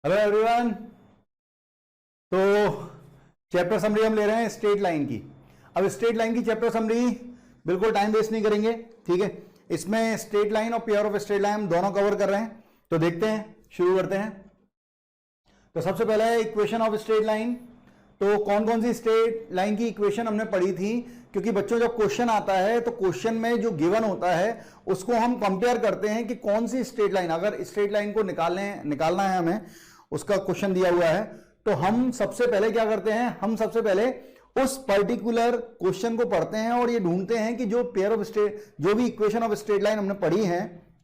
Hello everyone. तो chapter summary हम ले रहे हैं स्ट्रेट लाइन की। अब स्ट्रेट लाइन की चैप्टर समरी बिल्कुल टाइम वेस्ट नहीं करेंगे, ठीक है। इसमें स्ट्रेट लाइन और पेयर ऑफ स्ट्रेट लाइन हम दोनों कवर कर रहे हैं। तो देखते हैं, शुरू करते हैं। तो सबसे पहले है इक्वेशन ऑफ स्ट्रेट लाइन। तो कौन कौन सी स्ट्रेट लाइन की इक्वेशन हमने पढ़ी थी, क्योंकि बच्चों जब क्वेश्चन आता है तो क्वेश्चन में जो गिवन होता है उसको हम कंपेयर करते हैं कि कौन सी स्ट्रेट लाइन, अगर स्ट्रेट लाइन को निकालना है हमें, उसका क्वेश्चन दिया हुआ है, तो हम सबसे पहले क्या करते हैं, हम सबसे पहले उस पर्टिकुलर क्वेश्चन को पढ़ते हैं और ये ढूंढते हैं कि जो पेयर ऑफ स्ट्रेट, जो भी इक्वेशन ऑफ स्ट्रेट लाइन हमने पढ़ी है,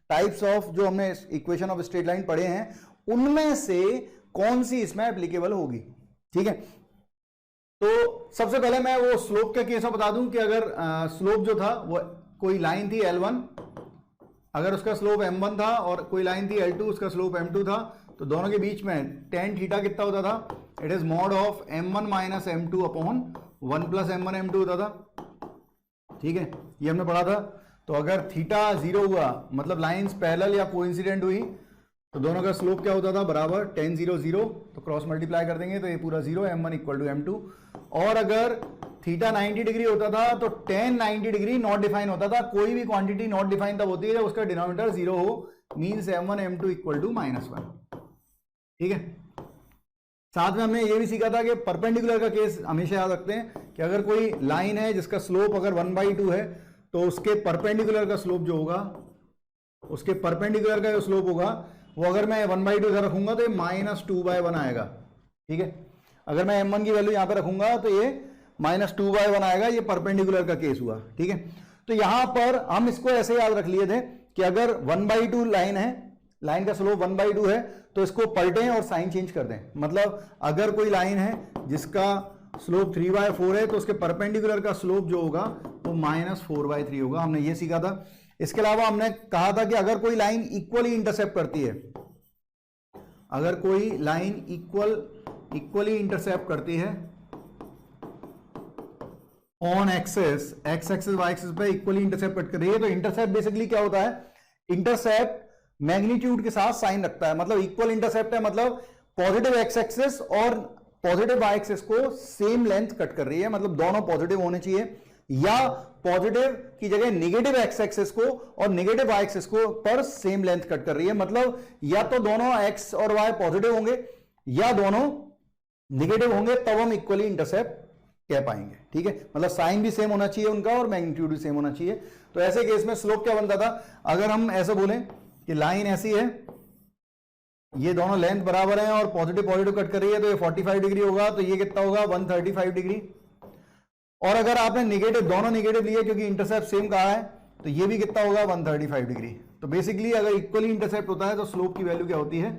टाइप्स ऑफ जो हमने इक्वेशन ऑफ स्ट्रेट लाइन पढ़े हैं, उनमें से कौन सी इसमें एप्लीकेबल होगी, ठीक है। तो सबसे पहले मैं वो स्लोप के केस में बता दूं कि अगर स्लोप जो था वो कोई लाइन थी L1, अगर उसका स्लोप M1 था और कोई लाइन थी L2, उसका स्लोप M2 था, तो दोनों के बीच में tan थीटा कितना होता था, it is mod of M1 minus M2 upon 1 plus M1 M2 होता था, ठीक है। ये हमने पढ़ा था। तो अगर थीटा 0 हुआ, मतलब लाइंस पैरेलल या कोइंसिडेंट हुई, तो दोनों का स्लोप क्या होता था, बराबर tan 0 0, तो क्रॉस मल्टीप्लाई कर देंगे तो ये पूरा 0, M1 इक्वल टू M2। और अगर थीटा 90 डिग्री होता था तो tan 90 डिग्री नॉट डिफाइन होता था। कोई भी क्वांटिटी नॉट डिफाइन तब होती है जब उसका डिनोमिनेटर 0 हो, means M1 M2 equal to -1, ठीक है। साथ में हमने ये भी सीखा था कि परपेंडिकुलर का केस हमेशा याद रखते हैं कि अगर कोई लाइन है जिसका स्लोप अगर 1/2 है, तो उसके परपेंडिकुलर का स्लोप जो होगा, उसके परपेंडिकुलर का जो स्लोप होगा वो अगर मैं 1/2 इधर रखूंगा तो ये -2/1 आएगा, ठीक है। अगर मैं M1 की वैल्यू यहां पे रखूंगा तो ये -2/1 आएगा। ये परपेंडिकुलर का केस हुआ, ठीक है। तो यहां पर हम इसको ऐसे याद रख लिए थे कि अगर 1/2 लाइन है, लाइन का स्लोप 1/2 है, तो इसको पलटें और साइन चेंज कर दें। मतलब अगर कोई लाइन है जिसका स्लोप 3/4 है, तो उसके परपेंडिकुलर का स्लोप जो होगा वो -4/3 होगा। हमने ये सीखा था। इसके अलावा हमने कहा था कि अगर कोई लाइन इक्वली इंटरसेप्ट करती है, अगर कोई लाइन इक्वली इंटरसेप्ट करती है on axes, x axes y axes पे इक्वली इंटरसेप्ट कर रही है, तो इंटरसेप्ट बेसिकली क्या होता है, इंटरसेप्ट मैग्नीट्यूड के साथ साइन रखता है। मतलब इक्वल इंटरसेप्ट है, मतलब पॉजिटिव एक्स एक्सेस और पॉजिटिव वाई एक्सेस को सेम लेंथ कट कर रही है, मतलब दोनों पॉजिटिव होने चाहिए, या पॉजिटिव की जगह नेगेटिव एक्स एक्सेस को और नेगेटिव वाई एक्सेस को पर सेम लेंथ कट कर रही है। मतलब या तो दोनों एक्स और वाई पॉजिटिव होंगे या दोनों नेगेटिव होंगे, तब हम इक्वली इंटरसेप्ट कह पाएंगे, ठीक है। मतलब साइन भी सेम होना चाहिए उनका और मैग्नीट्यूड भी सेम होना चाहिए। तो ऐसे केस में स्लोप क्या बनता था, अगर हम ऐसे बोलें कि लाइन ऐसी है, ये दोनों लेंथ बराबर हैं और पॉजिटिव पॉजिटिव कट कर रही है, तो ये 45 डिग्री होगा, तो ये कितना होगा 135 डिग्री। और अगर आपने नेगेटिव, दोनों नेगेटिव लिए क्योंकि इंटरसेप्ट सेम कहा है, तो ये भी कितना होगा 135 डिग्री। तो बेसिकली अगर इक्वली इंटरसेप्ट होता है तो स्लोप की वैल्यू क्या होती है,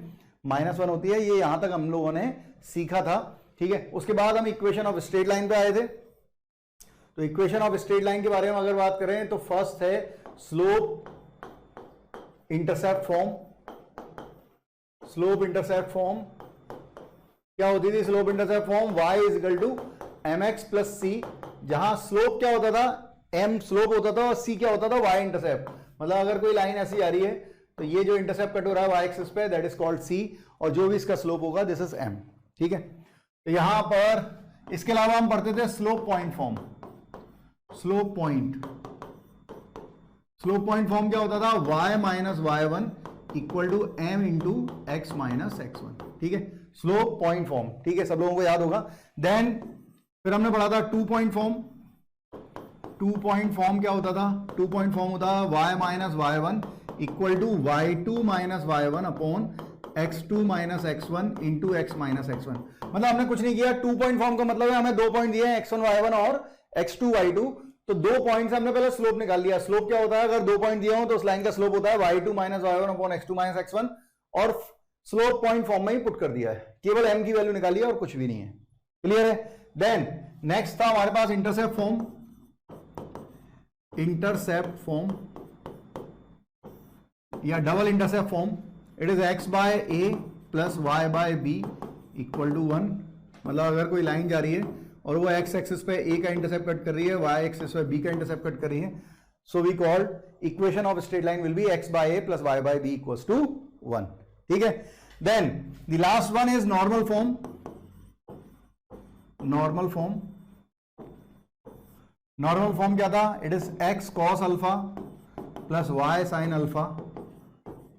-1 होती है। ये यहां तक हम लोगों ने सीखा था, ठीक है। उसके बाद हम इक्वेशन ऑफ स्ट्रेट लाइन पे आए थे। तो इक्वेशन ऑफ स्ट्रेट लाइन के बारे में अगर बात करें तो फर्स्ट है slope intercept form. Slope intercept form क्या होती थी, slope intercept form y = mx + c, जहां स्लोप क्या होता था, m स्लोप होता था और c क्या होता था, y इंटरसेप्ट। मतलब अगर कोई लाइन ऐसी आ रही है तो ये जो इंटरसेप्ट कट हो रहा है y एक्सिस पे, दैट इज कॉल्ड c, और जो भी इसका स्लोप होगा दिस इज m, ठीक है। तो यहां पर इसके अलावा हम पढ़ते थे slope point form. Slope point form क्या होता था, y - y1 = m × x - x1, ठीक है। स्लोप पॉइंट फॉर्म, ठीक है, सब लोगों को याद होगा। देन फिर हमने पढ़ा था 2 पॉइंट फॉर्म। 2 पॉइंट फॉर्म क्या होता था, 2 पॉइंट फॉर्म होता है y - y1 = y2 - y1 upon x2 - x1 × x - x1। मतलब हमने कुछ नहीं किया। 2 पॉइंट फॉर्म का मतलब है हमें 2 पॉइंट दिए हैं, x1 y1 और x2 y2, तो 2 पॉइंट से हमने पहले स्लोप निकाल लिया। स्लोप क्या होता है, अगर 2 पॉइंट दिए हो तो उस लाइन का स्लोप होता है y2 - y1 upon x2 - x1, और स्लोप पॉइंट फॉर्म में ही पुट कर दिया है, केवल m की वैल्यू निकाली है और कुछ भी नहीं है। क्लियर है। देन नेक्स्ट था हमारे पास इंटरसेप्ट फॉर्म। इंटरसेप्ट फॉर्म या double intercept form, it is x/a + y/b = 1। मतलब अगर कोई लाइन जा रही है और वो x एक्सिस पे a का इंटरसेप्ट कट कर रही है, y एक्सिस पे b का इंटरसेप्ट कट कर रही है, so we called equation of straight line will be x/a + y/b = 1, ठीक है। Then the last one is normal form. Normal form, normal form क्या था? It is x cos alpha plus y sine alpha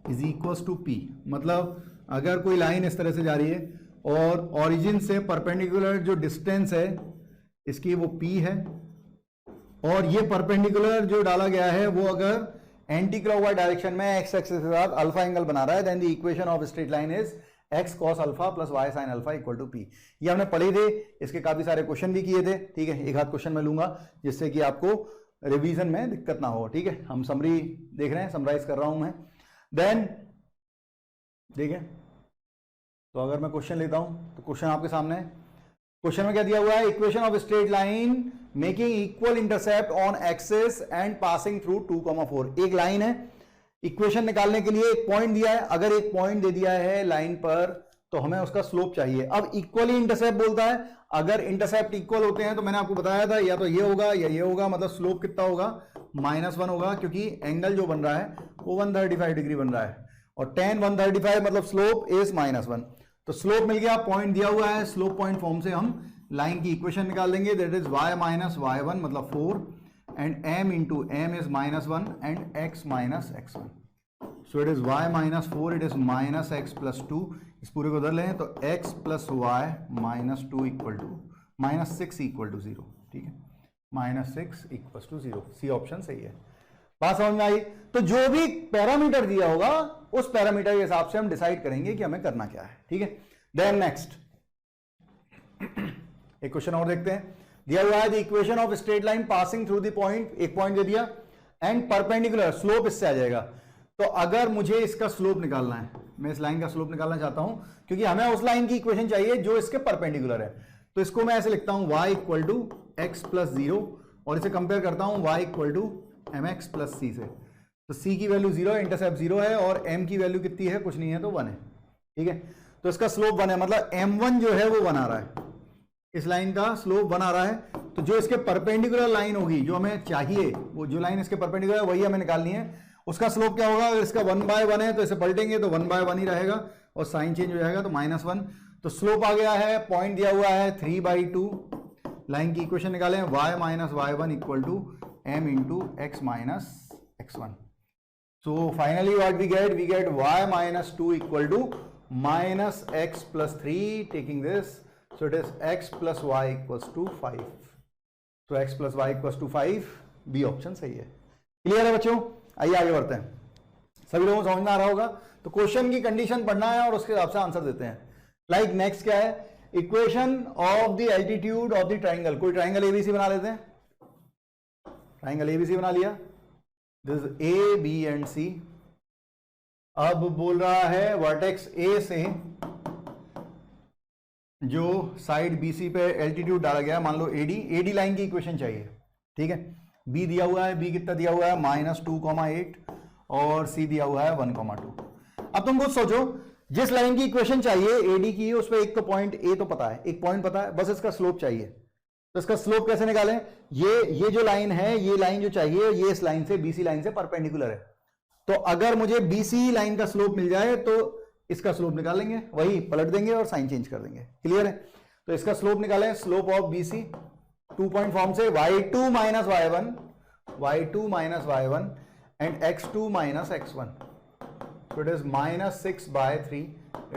is equal to p. मतलब अगर कोई line इस तरह से जा रही है और ओरिजिन से परपेंडिकुलर जो डिस्टेंस है इसकी वो p है, और ये परपेंडिकुलर जो डाला गया है वो अगर एंटी क्लॉकवाइज डायरेक्शन में एक्स एक्सिस के साथ अल्फा एंगल बना रहा है, then the equation of straight line is x cos alpha plus y sine alpha equal to p. ये हमने पढ़े थे, इसके काफी सारे क्वेश्चन भी किए थे. ठीक है, एक आध क्वेश्चन मैं लूंगा जिससे कि आपको रिवीजन में दिक्कत ना हो. ठीक है, हम समरी देख रहे हैं, समराइज कर रहा हूं मैं. देन ठीक है, तो अगर मैं क्वेश्चन लेता हूं तो क्वेश्चन आपके सामने है. क्वेश्चन में क्या दिया हुआ है? Equation of straight line making equal intercept on axis and passing through 2,4. एक लाइन है, इक्वेशन निकालने के लिए एक पॉइंट दिया है. अगर एक पॉइंट दे दिया है लाइन पर तो हमें उसका स्लोप चाहिए. अब इक्वली इंटरसेप्ट बोलता है, अगर इंटरसेप्ट इक्वल होते हैं तो मैंने आपको बताया था या तो ये होगा या ये होगा, मतलब स्लोप कितना होगा? -1 होगा, क्योंकि एंगल जो बन रहा है वो 135 डिग्री बन रहा है और tan 135 मतलब स्लोप इज -1. तो स्लोप मिल गया, पॉइंट दिया हुआ है, स्लोप पॉइंट फॉर्म से हम लाइन की इक्वेशन निकाल देंगे. That is y minus y1 मतलब 4 and m into m is -1 and x minus x1. So it is y minus 4, it is minus x plus 2. इस पूरे को उधर लें तो x plus y minus 2 equal to -6 equal to 0. ठीक है, -6 equal to 0. C option सही है. बात समझ में आई? तो जो भी पैरामीटर दिया होगा उस पैरामीटर के हिसाब से हम डिसाइड करेंगे कि हमें करना क्या है. ठीक है, देन नेक्स्ट एक क्वेश्चन और देखते हैं. दिया हुआ है the equation of straight line passing through the point, एक पॉइंट दे दिया एंड परपेंडिकुलर, स्लोप इससे आ जाएगा. तो अगर मुझे इसका स्लोप निकालना है, मैं इस लाइन का स्लोप निकालना चाहता हूं क्योंकि हमें उस लाइन की इक्वेशन चाहिए जो इसके परपेंडिकुलर है. तो इसको मैं ऐसे लिखता हूं y equal to x plus 0 और इसे कंपेयर करता हूं y equal to mx plus c से. तो c की वैल्यू 0 है, इंटरसेप्ट 0 है और m की वैल्यू कितनी है? कुछ नहीं है तो 1 है. ठीक है, तो इसका स्लोप 1 है, मतलब m1 जो है वो 1 आ रहा है. इस लाइन का स्लोप 1 आ रहा है. तो जो इसके परपेंडिकुलर लाइन होगी जो हमें चाहिए, वो जो लाइन इसके परपेंडिकुलर है वही हमें निकालनी है. उसका स्लोप क्या होगा? अगर इसका 1/1 है तो इसे पलटेंगे तो 1/1 ही रहेगा और साइन चेंज हो जाएगा तो -1. तो स्लोप आ गया है, पॉइंट दिया हुआ है 3/2. लाइन की इक्वेशन निकालें, y minus y1 equal to m into x minus x1. So finally what we get y minus 2 equal to minus x plus 3. Taking this, so it is x plus y equals to 5. तो x plus y equals to 5, b option सही है. Clear है बच्चों? आइए आगे बढ़ते हैं. सभी लोगों को समझ में आ रहा होगा. तो क्वेश्चन की कंडीशन पढ़ना है और उसके हिसाब से आंसर देते हैं. लाइक नेक्स्ट क्या है? Equation of the altitude of the triangle. कोई ट्राइंगल एबीसी बना लेते हैं. ट्राइंगल एबीसी बना लिया, दिस ए बी एंड सी. अब बोल रहा है वर्टेक्स ए से जो साइड बीसी पे एल्टीट्यूड डाला गया है, मान लो एडी लाइन की इक्वेशन चाहिए. ठीक है, बी दिया हुआ है, बी कितना दिया हुआ है? -2,8 और सी दिया हुआ है 1,2. अब तुम कुछ सोचो, जिस लाइन की इक्वेशन चाहिए एडी की, उस पर एक तो पॉइंट ए तो पता है, एक पॉइंट पता है, बस इसका स्लोप चाहिए. तो इसका स्लोप कैसे निकालें? ये जो लाइन है, ये लाइन जो चाहिए ये इस लाइन से, बीसी लाइन से परपेंडिकुलर है. तो अगर मुझे बीसी लाइन का स्लोप मिल जाए तो इसका स्लोप निकालेंगे, वही पलट देंगे और साइन चेंज कर देंगे. क्लियर है? तो इसका स्लोप निकालें, slope of BC 2 point form से y2 minus y1 and x2 minus x1. So it is -6/3,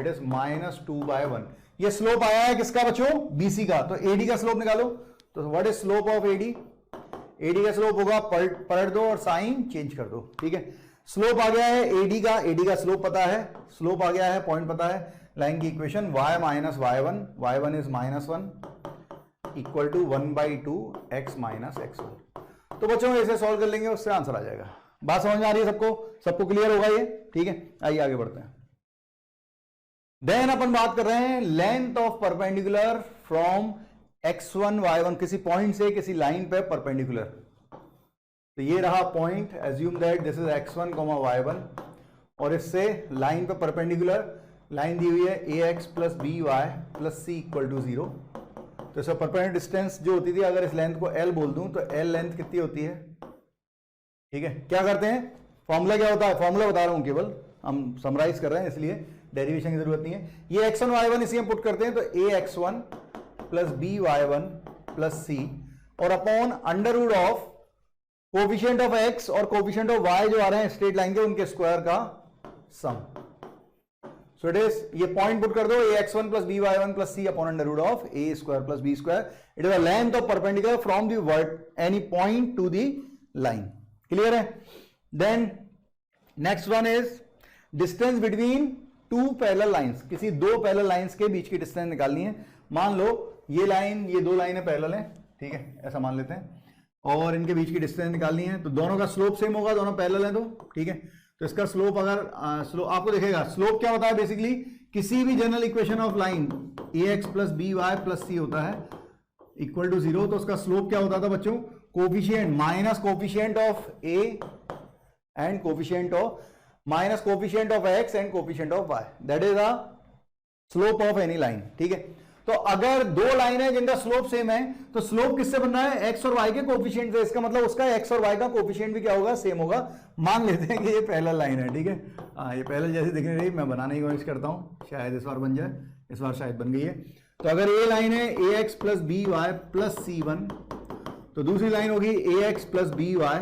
it is -2/1. ये स्लोप आया है किसका बच्चों? BC का. तो AD का स्लोप निकालो. तो what is slope of AD? AD का स्लोप होगा, पलट दो और साइन चेंज कर दो. ठीक है, स्लोप आ गया है AD का, AD का स्लोप पता है, स्लोप आ गया है, पॉइंट पता है. लाइन की equation y minus y1 is -1 equal to 1/2 x minus x1. तो बच्चों ऐसे सॉल्व कर लेंगे, उससे आंसर आ जाएगा. बात समझ में आ रही है सबको क्लियर होगा ये? ठीक है, आइए आगे बढ़ते हैं. देन अपन बात कर रहे हैं length of perpendicular from x1 y1, किसी पॉइंट से किसी लाइन पे परपेंडिकुलर. तो ये रहा point, assume that this is x1, y1 और इससे लाइन पे परपेंडिकुलर लाइन दी हुई है ax plus B Y plus C equal to 0. तो इसका परपेंडिकुलर डिस्टेंस जो होती थी, अगर इस लेंथ को l बोल दूं तो l लेंथ कितनी होती है? ठीक है, क्या करते हैं, फॉर्मूला क्या होता है? फॉर्मूला बता रहा हूं, केवल हम समराइज कर रहे हैं इसलिए. डेरिवेशन की जरूरत नहीं है। ये x1 y1 इसी में पुट करते हैं तो ax1 plus by1 plus c और upon under root of coefficient of x और कोफिशिएंट ऑफ y जो आ रहे हैं स्ट्रेट लाइन के उनके स्क्वायर का सम। सो इट इज, ये पॉइंट पुट कर दो ax1 plus by1 plus c upon under root of a square plus b square. It is the length of perpendicular from the word any point to the line. Clear है? Then next one is distance between two parallel lines. किसी दो parallel lines के बीच की distance निकालनी है। मान लो ये line, ये दो लाइनें पैरेलल हैं, ठीक है, ऐसा मान लेते हैं, और इनके बीच की डिस्टेंस निकालनी है तो दोनों का स्लोप सेम होगा, दोनों पैरेलल हैं तो, ठीक है। तो इसका स्लोप अगर स्लोप आपको दिखेगा, स्लोप क्या होता है बेसिकली, किसी भी general equation of line ax plus B Y plus C होता है इक्वल टू 0, तो उसका स्लोप क्या होता था बच्चों, coefficient minus coefficient of a and coefficient of minus coefficient of x and coefficient of y, that is the slope of any line, ठीक है। तो अगर दो लाइन है जिनका स्लोप सेम है तो स्लोप किससे बन रहा है, x और y के कोफिशिएंट से। इसका मतलब उसका x और y का कोफिशिएंट भी क्या होगा, सेम होगा। मान लेते हैं कि ये पैरेलल लाइन है, ठीक है। ये पैरेलल जैसी दिखने रही, मैं बनाने की कोशिश करता हूं, शायद इस बार बन जाए, इस बार शायद बन गई है। तो अगर ये लाइन है ax plus B Y plus c1 तो दूसरी लाइन होगी ax plus B Y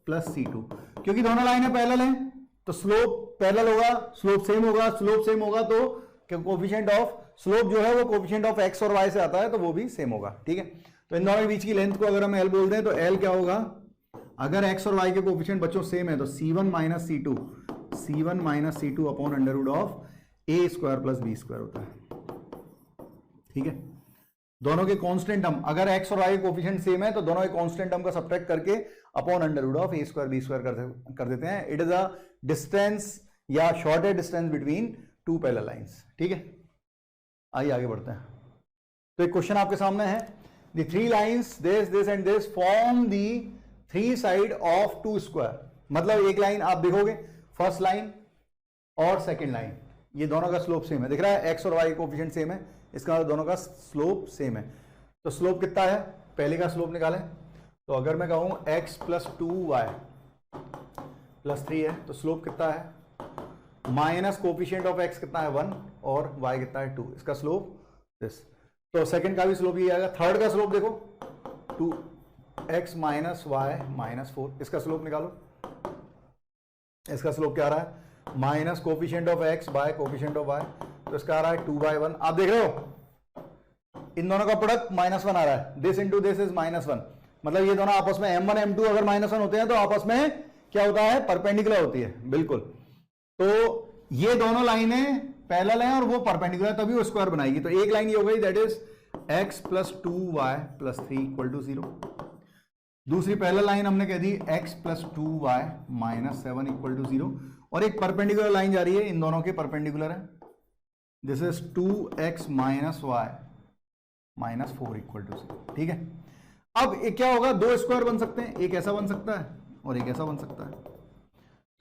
plus c2। क्योंकि दोनों लाइनें पैरेलल हैं तो स्लोप पैरेलल होगा, स्लोप सेम होगा, स्लोप सेम होगा तो कोफिशिएंट ऑफ स्लोप जो है वो कोफिशिएंट ऑफ x और y से आता है तो वो भी सेम होगा, ठीक है। तो इन दोनों के बीच की लेंथ को अगर हम l बोल दें तो l क्या होगा, अगर x और y के कोफिशिएंट बच्चों सेम है तो c1 minus c2 upon under root of a square plus b square होता है, ठीक है। दोनों के कांस्टेंट टर्म, अगर x और y के कोफिशिएंट सेम है तो दोनों के कांस्टेंट टर्म का सब्ट्रैक्ट करके upon under root of a square b square कर देते हैं। इट इज अ डिस्टेंस या shortest distance between two parallel lines, ठीक है। आइए आगे बढ़ते हैं। तो एक क्वेश्चन आपके सामने है, the three lines this and this form the three side of two square. मतलब एक लाइन आप देखोगे, फर्स्ट लाइन और सेकंड लाइन, ये दोनों का स्लोप सेम है, दिख रहा है, x और y कोफिशिएंट सेम है, इसका मतलब दोनों का स्लोप सेम है। तो स्लोप कितना है, पहले का स्लोप निकालें। तो अगर मैं कहूं x प्लस 2y प्लस 3 है तो स्लोप कितना है, माइनस कोफिशिएंट ऑफ x कितना है 1 और y कितना है 2, इसका स्लोप दिस। तो सेकंड का भी स्लोप ये आएगा। थर्ड का स्लोप देखो 2x माइनस वाई माइनस 4, इसका स्लोप निकालो। इसका स्लोप क्या आ रहा है, minus coefficient of x bye coefficient of y, तो इसका आ रहा है 2/1। आप देख रहे हो इन दोनों का प्रोडक्ट -1 आ रहा है, दिस इंटू दिस इज -1। मतलब ये दोनों आपस में m1 m2 अगर -1 होते हैं तो आपस में क्या होता है, परपेंडिकुलर होती है, बिल्कुल। तो ये दोनों लाइनें पैरेलल हैं और वो परपेंडिकुलर, तभी वो स्क्वायर बनाएगी। तो एक लाइन ये हो गई, that is x plus 2y plus 3 equal to 0। दूसरी पैरेलल लाइन हमने कह दी x plus 2y minus 7 equal to 0, और एक परपेंडिकुलर लाइन जा रही है, इन दोनों के परपेंडिकुलर है, this is 2x minus y minus 4 equal to 0, ठीक है। अब एक क्या होगा, दो स्क्वायर बन सकते हैं, एक ऐसा बन सकता है और एक ऐसा बन सकता है।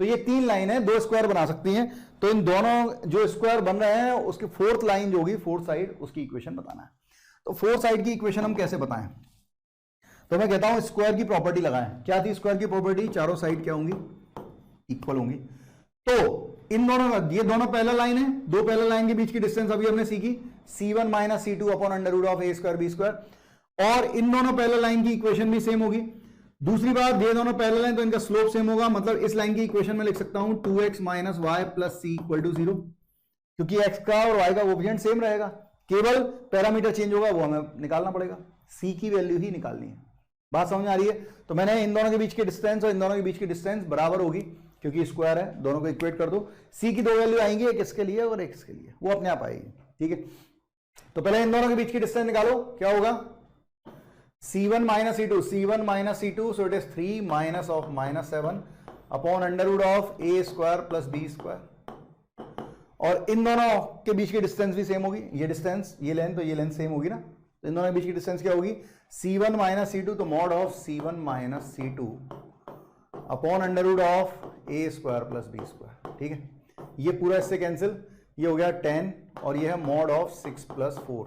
तो ये तीन लाइन है, दो स्क्वायर बना सकती हैं। तो इन दोनों जो स्क्वायर बन रहे हैं उसकी फोर्थ लाइन जो होगी, फोर्थ साइड, उसकी इक्वेशन बताना है। तो फोर्थ साइड की इक्वेशन हम कैसे बताएं, तो मैं कहता हूं स्क्वायर की प्रॉपर्टी लगाएं। क्या थी स्क्वायर की प्रॉपर्टी, चारों साइड क्या होंगी, इक्वल होंगी। तो इन दोनों का, ये दोनों पैरेलल लाइन है, दो पैरेलल लाइन के बीच की डिस्टेंस अभी हमने सीखी, c1 minus c2 upon under root of a square b square, और इन दोनों पैरेलल लाइन की इक्वेशन भी सेम होगी। दूसरी बात, ये दोनों पैरेलल हैं तो इनका स्लोप सेम होगा। मतलब इस लाइन की इक्वेशन में लिख सकता हूं 2x minus Y plus C equal to 0, क्योंकि x का और y का कोफिशिएंट सेम रहेगा, केवल पैरामीटर चेंज होगा, वो हमें निकालना पड़ेगा, c की वैल्यू ही निकालनी है। बात समझ में आ रही है? तो मैंने इन दोनों के बीच की डिस्टेंस और इन दोनों के बीच की डिस्टेंस बराबर होगी, क्योंकि स्क्वायर है, दोनों को इक्वेट कर दो। c की दो वैल्यू आएंगी, एक इसके लिए और एक इसके लिए, वो अपने आप आएगी, ठीक है। तो पहले इन दोनों के बीच की डिस्टेंस निकालो, क्या होगा, c1 minus c2, so it is 3 minus of minus 7 upon under root of a square plus b square, और इन दोनों के बीच की डिस्टेंस भी सेम होगी, ये डिस्टेंस, ये लेंथ, तो ये लेंथ सेम होगी ना। तो इन दोनों के बीच की डिस्टेंस क्या होगी, c1 माइनस c2, तो mod of c1 minus c2 upon under root of a square plus b square, ठीक है। ये पूरा इससे कैंसिल, ये हो गया 10 और ये है मॉड ऑफ 6 प्लस 4।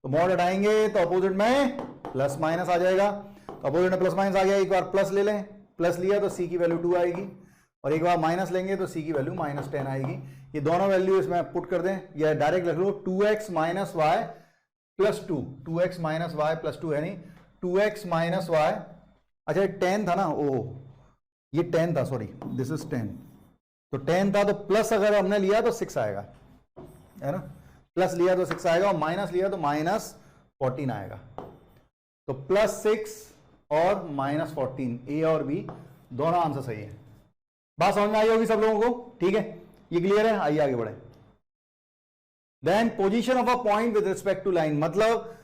तो मॉड हटाएंगे तो अपोजिट में प्लस माइनस आ जाएगा, तो अपोजिट में प्लस माइनस आ गया, एक बार प्लस ले लें, प्लस लिया तो c की वैल्यू 2 आएगी, और एक बार माइनस लेंगे तो c की वैल्यू -10 आएगी। ये दोनों वैल्यू इसमें पुट कर दें या डायरेक्ट लिख लो 2x minus Y plus 2, 2x minus Y plus 2 है नहीं 2x माइनस वाई, अच्छा 10 था ना, ओह ये 10 था, सॉरी दिस इज 10, तो 10 था तो प्लस अगर हमने लिया तो 6 आएगा, है ना, प्लस लिया तो 6 आएगा और माइनस लिया तो -14 आएगा। तो +6 और -14, ए और बी दोनों आंसर सही है। बात समझ में आई होगी सब लोगों को, ठीक है, ये क्लियर है। आइए आगे बढ़े। Then position of a point with respect to line, मतलब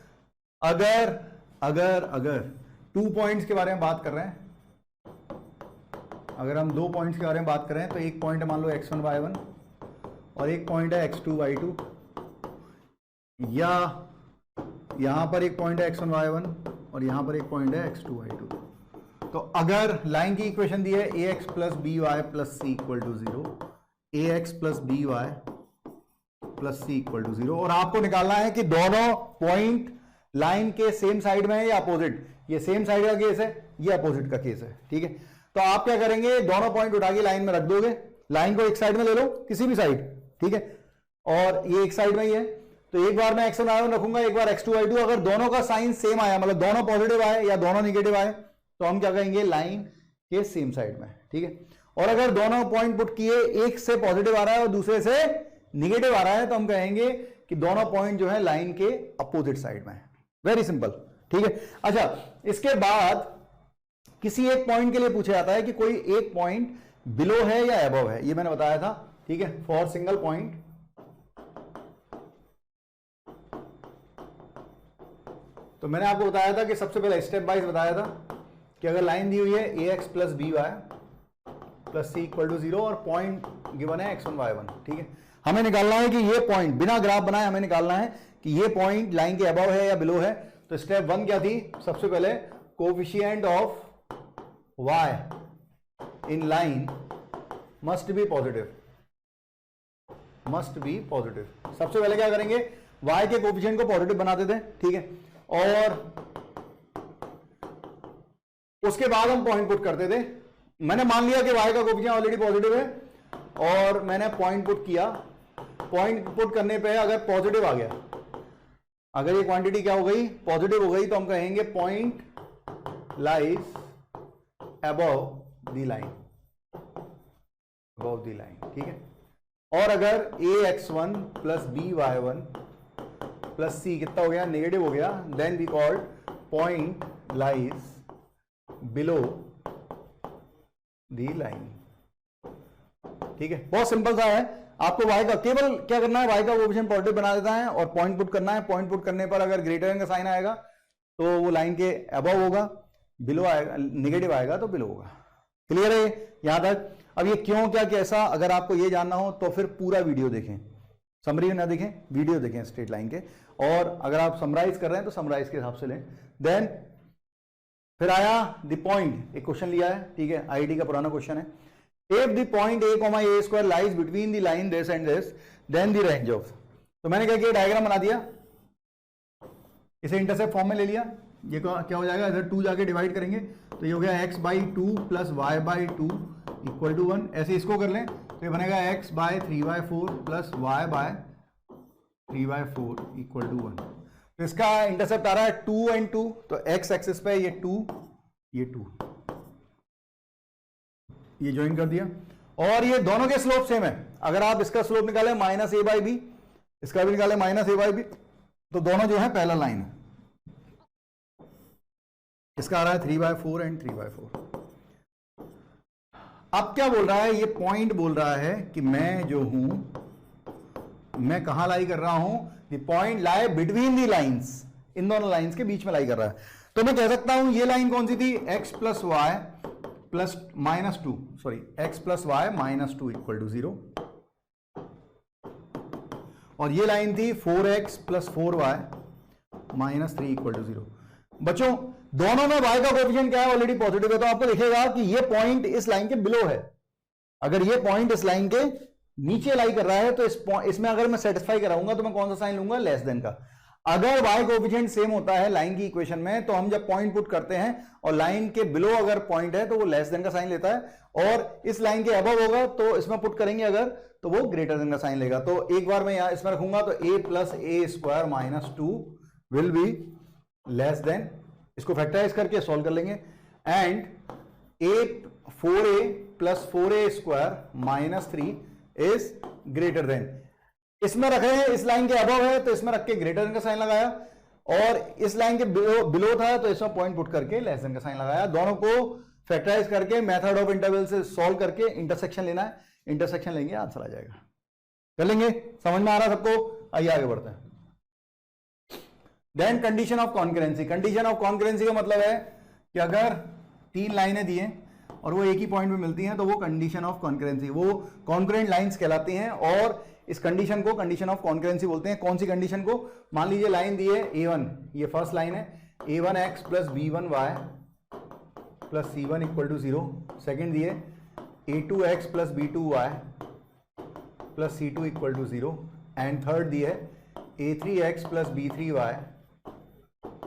अगर अगर अगर 2 पॉइंट्स के बारे में बात कर रहे हैं, अगर हम 2 पॉइंट्स के बारे में बात कर रहे हैं तो एक पॉइंट है मान लो x1 y1 और एक पॉइंट है x2 y2, या यहां पर एक पॉइंट है x1 y1 और यहां पर एक पॉइंट है x2 y2। तो अगर लाइन की इक्वेशन दी है ax plus B Y plus C equal to 0, ax plus B Y plus C equal to 0, और आपको निकालना है कि दोनों पॉइंट लाइन के सेम साइड में है या अपोजिट। ये सेम साइड का केस है, ये अपोजिट का केस है, ठीक है। तो आप क्या करेंगे, दोनों पॉइंट उठा के लाइन में रख दोगे, लाइन को एक साइड में ले लो, किसी भी साइड, ठीक है, और ये एक साइड में ही है, तो एक बार मैं x1 y1 रखूंगा, एक बार x2 y2, अगर दोनों का साइन सेम आया, मतलब दोनों पॉजिटिव आए या दोनों निगेटिव आए, तो हम क्या कहेंगे, लाइन के सेम साइड में, ठीक है। और अगर दोनों पॉइंट पुट किए, एक से पॉजिटिव आ रहा है और दूसरे से निगेटिव आ रहा है, तो हम कहेंगे कि दोनों पॉइंट जो है लाइन के अपोजिट साइड में है। वेरी सिंपल, ठीक है। अच्छा, इसके बाद किसी एक पॉइंट के लिए पूछा जाता है कि कोई एक पॉइंट बिलो है या अबव है, ये मैंने बताया था, ठीक है। फॉर सिंगल पॉइंट, तो मैंने आपको बताया था कि सबसे पहले स्टेप वाइज बताया था कि अगर लाइन दी हुई है ax plus B Y plus C equal to 0 और पॉइंट गिवन है x1 y1, ठीक है, हमें निकालना है कि ये पॉइंट बिना ग्राफ बनाए हमें निकालना है कि ये पॉइंट लाइन के अबव है या बिलो है। तो स्टेप 1 क्या थी, सबसे पहले coefficient of y in line must be positive, must be positive. सबसे पहले क्या करेंगे, y के कोएफिशिएंट को पॉजिटिव बनाते थे, ठीक है, और उसके बाद हम पॉइंट पुट करते थे। मैंने मान लिया कि y का कोएफिशिएंट ऑलरेडी पॉजिटिव है और मैंने पॉइंट पुट किया, पॉइंट पुट करने पे अगर पॉजिटिव आ गया, अगर ये क्वांटिटी क्या हो गई, पॉजिटिव हो गई, तो हम कहेंगे point lies above the line, above the line, ठीक है। और अगर ax1 प्लस बी वाई1 प्लस सी कितना हो गया, नेगेटिव हो गया, then we called point lies below the line, ठीक है। बहुत सिंपल सा है, आपको y का केवल क्या करना है, y का कोएफिशिएंट पॉजिटिव बना देता है और पॉइंट पुट करना है। पॉइंट पुट करने पर अगर ग्रेटर देन का साइन आएगा तो वो लाइन के अबव होगा, बिलो आएगा, नेगेटिव आएगा तो बिलो होगा। क्लियर है यहां तक। अब ये क्यों क्या कैसा, अगर आपको ये जानना हो तो फिर पूरा वीडियो देखें, समरी ना देखें, वीडियो देखें स्ट्रेट लाइन के, और अगर आप समराइज कर रहे हैं तो समराइज के हिसाब से लें। देन फिर आया द पॉइंट, एक क्वेश्चन लिया है, ठीक है, आईडी का पुराना क्वेश्चन है। If the point a, a² lies between the line this and this, then the range of, तो मैंने क्या किया, डायग्राम बना दिया, इसे इंटरसेप्ट फॉर्म में ले लिया। ये क्या हो जाएगा, इधर 2 जाके डिवाइड करेंगे तो ये हो गया x/2 plus y/2 equal to 1। ऐसे इसको कर लें तो ये बनेगा x/3/4 plus y/3/4 equal to 1। तो इसका इंटरसेप्ट आ रहा है 2 and 2, तो x एक्सिस पे ये 2, ये 2, ये ज्वाइन कर दिया, और ये दोनों के स्लोप सेम है। अगर आप इसका स्लोप निकालें -a/b, इसका भी निकालें -a/b, तो दोनों जो है पैरेलल लाइन है। इसका आ रहा है 3/4 एंड 3/4। अब क्या बोल रहा है, ये पॉइंट बोल रहा है कि मैं जो हूं, मैं कहां लाई कर रहा हूं, the point lie between the lines, इन दोनों लाइंस के बीच में लाई कर रहा है। तो मैं कह सकता हूं ये लाइन कौन सी थी, x plus y plus -2, sorry x plus y -2 equal to 0, और ये लाइन थी 4x plus 4y -3 equal to 0। बच्चों दोनों में y का कोएफिशिएंट क्या है, ऑलरेडी पॉजिटिव है, तो आपको दिखेगा कि ये पॉइंट इस लाइन के बिलो है। अगर ये पॉइंट इस लाइन के नीचे लाई कर रहा है तो इसमें अगर मैं सेटिस्फाई कराऊंगा तो मैं कौन सा साइन लूंगा, लेस देन का। अगर y कोएफिशिएंट सेम होता है लाइन की इक्वेशन में, तो हम जब पॉइंट पुट करते हैं और लाइन के बिलो अगर पॉइंट है तो वो लेस देन का साइन लेता है, और इस लाइन के अबव होगा तो इसमें पुट करेंगे अगर, तो वो ग्रेटर देन का साइन लेगा। तो एक बार मैं यहां इसमें रखूंगा तो a plus A square minus 2 will be less than, इसको फैक्टराइज करके सॉल्व कर लेंगे, and 4a plus 4a square minus 3 is greater than, इसमें रखे हैं इस लाइन के अबव है तो इसमें रख के ग्रेटर देन का साइन लगाया, और इस लाइन के बिलो था तो इसमें पॉइंट पुट करके लेस देन का साइन लगाया। दोनों को फैक्टराइज करके मेथड ऑफ इंटरवल से सॉल्व करके इंटरसेक्शन लेना है, इंटरसेक्शन लेंगे आंसर आ जाएगा। कर लेंगे, समझ में आ रहा सबको? आइए आगे बढ़ते हैं। Then condition of concurrency. Condition of concurrency का मतलब है कि अगर 3 लाइनें दी हैं और वो एक ही पॉइंट में मिलती हैं तो वो कंडीशन ऑफ कॉन्करेंसी, वो कॉन्करेंट लाइंस कहलाती हैं, और इस कंडीशन को कंडीशन ऑफ कॉन्करेंसी बोलते हैं। कौन सी कंडीशन को? मान लीजिए लाइन दी है a1, ये फर्स्ट लाइन है, a1x plus b1y plus c1 equal to 0, second दी है a2x plus b2y plus c2 equal to 0, and third दी है a3x plus b3y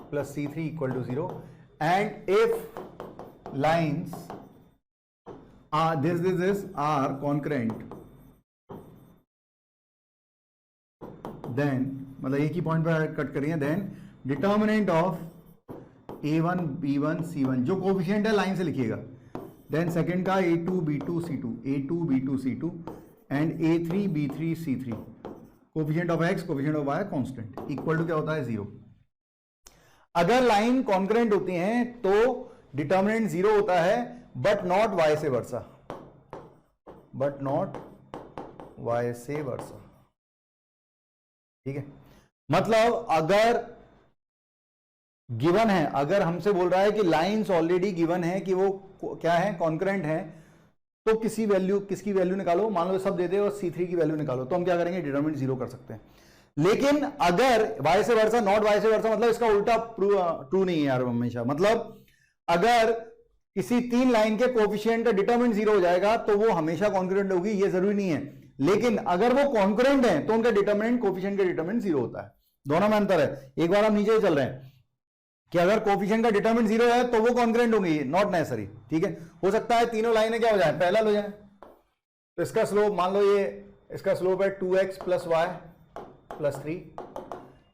plus c3 equal to 0, and if lines this are concurrent, then मतलब एक ही point पर cut करिए, then determinant of a1 b1 c1 जो coefficient है line से लिखिएगा, देन सेकंड का a2 b2 c2 a2 b2 c2 and a3 b3 c3, coefficient of x coefficient of y constant, equal to क्या होता है 0। अगर लाइन कॉन्करेंट होती हैं तो डिटर्मिनेंट 0 होता है, बट नॉट y से वर्सा, बट नॉट y से वर्सा, ठीक है। मतलब अगर गिवन है, अगर हमसे बोल रहा है कि लाइंस ऑलरेडी गिवन है कि वो क्या है, कॉन्करेंट है, तो किसी वैल्यू, किसकी वैल्यू निकालो, मान लो सब दे दे और C3 की वैल्यू निकालो, तो हम क्या करेंगे, डिटरमिनेंट 0 कर सकते हैं। लेकिन अगर y से वर्सा, नॉट y से वर्सा, मतलब इसका उल्टा ट्रू नहीं है यार हमेशा। मतलब अगर किसी 3 लाइन के कोएफिशिएंट का डिटरमिनेंट 0 हो जाएगा तो वो हमेशा कॉन्करेंट होगी, ये जरूरी नहीं है। लेकिन अगर वो कॉन्करेंट है तो उनका डिटरमिनेंट, कोएफिशिएंट का डिटरमिनेंट 0 होता है। दोनों में अंतर है। एक बार हम नीचे चल रहे हैं कि अगर कोएफिशिएंट का डिटरमिनेंट 0 है तो वो कॉन्करेंट होंगी, नॉट नेसेसरी, ठीक है। हो सकता है तीनों लाइनें क्या हो जाए, पैरेलल हो जाए। तो इसका स्लोप मान लो, ये इसका स्लोप है 2x प्लस वाई प्लस 3,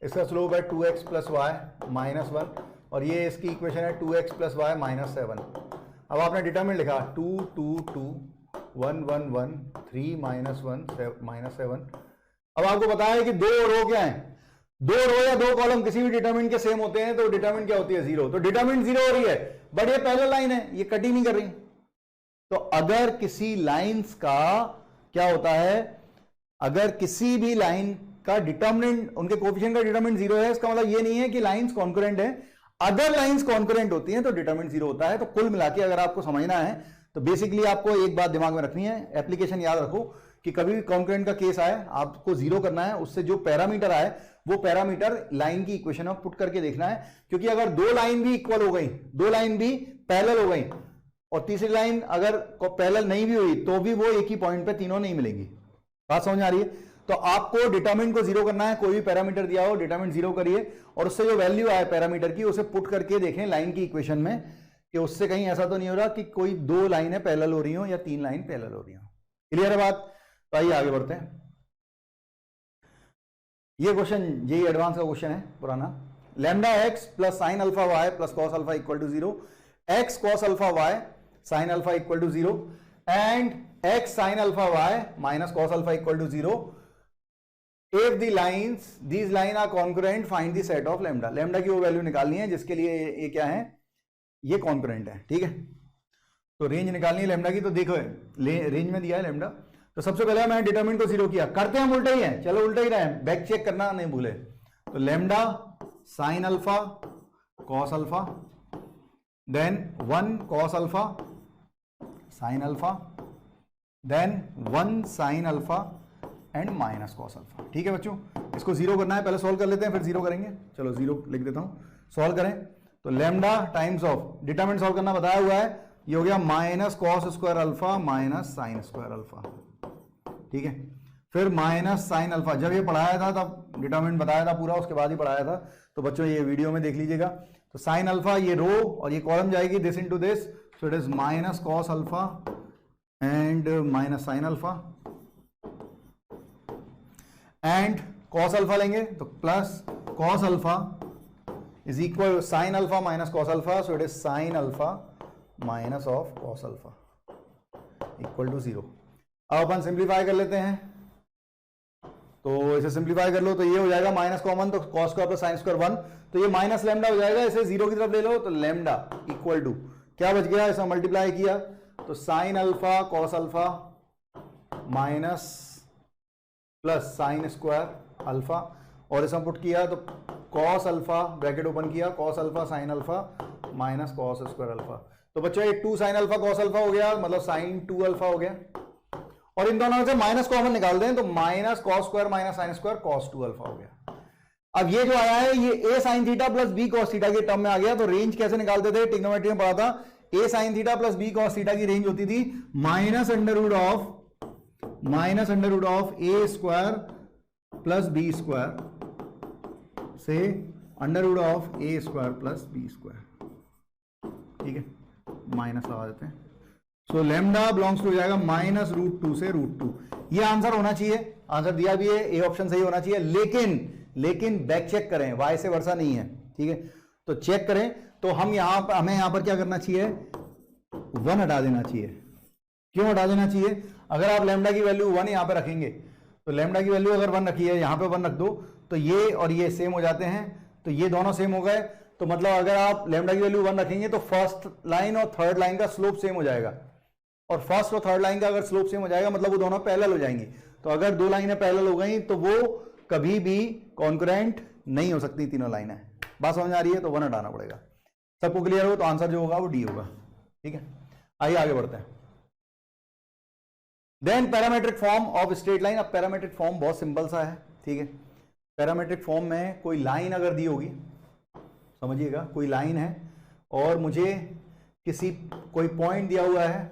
इसका स्लोप है 2x प्लस वाई माइनस 1, और ये इसकी इक्वेशन है 2x प्लस वाई माइनस 7। अब आपने डिटरमिनेंट लिखा 2 2 2 1 1 1 3 माइनस 1 माइनस 7। अब आपको पता है कि दो रो क्या है, दो रो या दो कॉलम किसी भी डिटरमिनेंट के सेम होते हैं तो डिटरमिनेंट क्या होती है, 0। तो डिटरमिनेंट 0 हो रही है, बट ये पैरेलल लाइन है, ये कट ही नहीं कर रही। तो अगर किसी लाइंस का क्या होता है, अगर किसी भी लाइन का डिटरमिनेंट, उनके कोएफिशिएंट का डिटरमिनेंट 0 है, इसका मतलब ये नहीं है कि लाइंस कॉन्करेंट है। अगर लाइंस कॉन्करेंट होती हैं तो डिटरमिनेंट 0 होता है। तो कुल मिला के अगर आपको समझना है तो बेसिकली आपको एक बात दिमाग में रखनी है, एप्लीकेशन याद रखो कि कभी भी कॉन्करेंट का केस आए आपको 0 करना है, उससे जो पैरामीटर आए वो पैरामीटर लाइन की इक्वेशन में पुट करके देखना है। क्योंकि अगर दो लाइन भी इक्वल हो गई, दो लाइन भी पैरेलल हो गई, और तीसरी लाइन अगर पैरेलल नहीं भी हुई तो भी वो एक ही पॉइंट पे तीनों नहीं मिलेंगी। बात समझ आ रही है? तो आपको डिटरमिनेंट को 0 करना है, कोई भी पैरामीटर दिया हो डिटरमिनेंट 0 करिए, और उससे जो वैल्यू आए पैरामीटर की उसे पुट करके देखें लाइन की इक्वेशन में कि उससे कहीं ऐसा तो नहीं हो रहा कि कोई दो लाइनें पैरेलल हो रही हो या 3 लाइन पैरेलल हो रही हो। क्लियर है बात? तो आइए आगे बढ़ते हैं। ये क्वेश्चन जेईई एडवांस का क्वेश्चन है पुराना। Lambda x plus sine alpha y plus cos alpha equal to 0, x cos alpha y sine alpha equal to 0 and x sine alpha y minus cos alpha equal to 0 if the lines these line are concurrent find the set of lambda। lambda की वो value निकालनी है जिसके लिए ये क्या है, ये कॉन्करेंट है, ठीक है। तो रेंज निकालनी है लैम्डा की। तो देखो रेंज में दिया है लैम्डा, तो सबसे पहले मैंने डिटरमिनेंट को 0 किया। करते हैं हम उल्टा ही है, चलो उल्टा ही रहे, बैक चेक करना नहीं भूले। तो lambda sine alpha cos alpha, then 1 cos alpha sine alpha, then 1 sine alpha and minus cos alpha. ठीक है बच्चों, इसको 0 करना है, पहले सॉल्व कर लेते हैं फिर 0 करेंगे। चलो 0 लिख देता हूं, सॉल्व करें। तो lambda times of determinant solve करना बताया हुआ है, ये हो गया minus cos square alpha minus sine square alpha. ठीक है, फिर माइनस साइन अल्फा। जब ये पढ़ाया था तब डिटरमिनेंट बताया था पूरा, उसके बाद ही पढ़ाया था, तो बच्चों ये वीडियो में देख लीजिएगा। तो साइन अल्फा ये रो और ये कॉलम जाएगी this into this, so it is minus cos alpha and minus sine alpha, and cos alpha लेंगे तो plus cos alpha is equal sine alpha minus cos alpha, so it is sine alpha minus of cos alpha equal to 0। अब अपन simplify कर लेते हैं, तो इसे simplify कर लो तो ये हो जाएगा माइनस कॉमन, तो cos square plus sine square 1, तो ये माइनस लैम्डा हो जाएगा, इसे 0 की तरफ ले लो तो लैम्डा इक्वल टू क्या बच गया, इसे मल्टीप्लाई किया तो sign alpha cos alpha minus plus sine square alpha, और इसे पुट किया तो कॉस अल्फा ब्रैकेट ओपन किया cos alpha sine alpha minus cos square alpha. तो बच्चों ये 2 साइन अल्फा कॉस अल्फा हो गया, मतलब साइन 2 अल्फा हो गया, और इन दोनों में से माइनस कॉमन निकाल दें तो minus cos square minus sine square cos 2 alpha हो गया। अब ये जो आया है ये A sine theta plus B cos theta के टर्म में आ गया। तो रेंज कैसे निकालते थे, ट्रिग्नोमेट्री में पढ़ा था, A sine theta plus B cos theta की रेंज होती थी minus under root of A square plus B square से under root of A square plus B square, ठीक है, माइनस लगा देते हैं। सो लैम्डा बिलोंग्स टू हो जाएगा माइनस रूट 2 से रूट 2। ये आंसर होना चाहिए, आंसर दिया भी है, ए ऑप्शन सही होना चाहिए, लेकिन बैक चेक करें, वाई से वर्षा नहीं है, ठीक है, तो चेक करें। तो हमें यहां पर क्या करना चाहिए, 1 हटा देना चाहिए। क्यों हटा देना चाहिए, अगर आप लैम्डा की वैल्यू 1 यहां पे रखेंगे तो लैम्डा की वैल्यू अगर 1 रखी है यहां पे 1 रख दो तो ये और ये सेम हो जाते हैं, तो ये दोनों सेम हो गए, तो मतलब अगर आप लैम्डा की वैल्यू 1 रखेंगे तो फर्स्ट लाइन और थर्ड लाइन का स्लोप सेम हो जाएगा, और फर्स्ट और थर्ड लाइन का अगर स्लोप सेम हो जाएगा मतलब वो दोनों पैरेलल हो जाएंगी। तो अगर 2 लाइनें पैरेलल हो गई तो वो कभी भी कॉन्करेंट नहीं हो सकती, तीनों लाइनें। बात समझ आ रही है, तो 1 हटाना पड़ेगा। सबको क्लियर हो तो आंसर जो होगा वो डी होगा, ठीक है। आइए आगे बढ़ते हैं। Then parametric form of straight line. अब पैरामेट्रिक फॉर्म बहुत सिंपल सा है, ठीक है। पैरामेट्रिक फॉर्म में कोई लाइन अगर दी होगी, समझिएगा, कोई लाइन है और मुझे कोई पॉइंट दिया हुआ है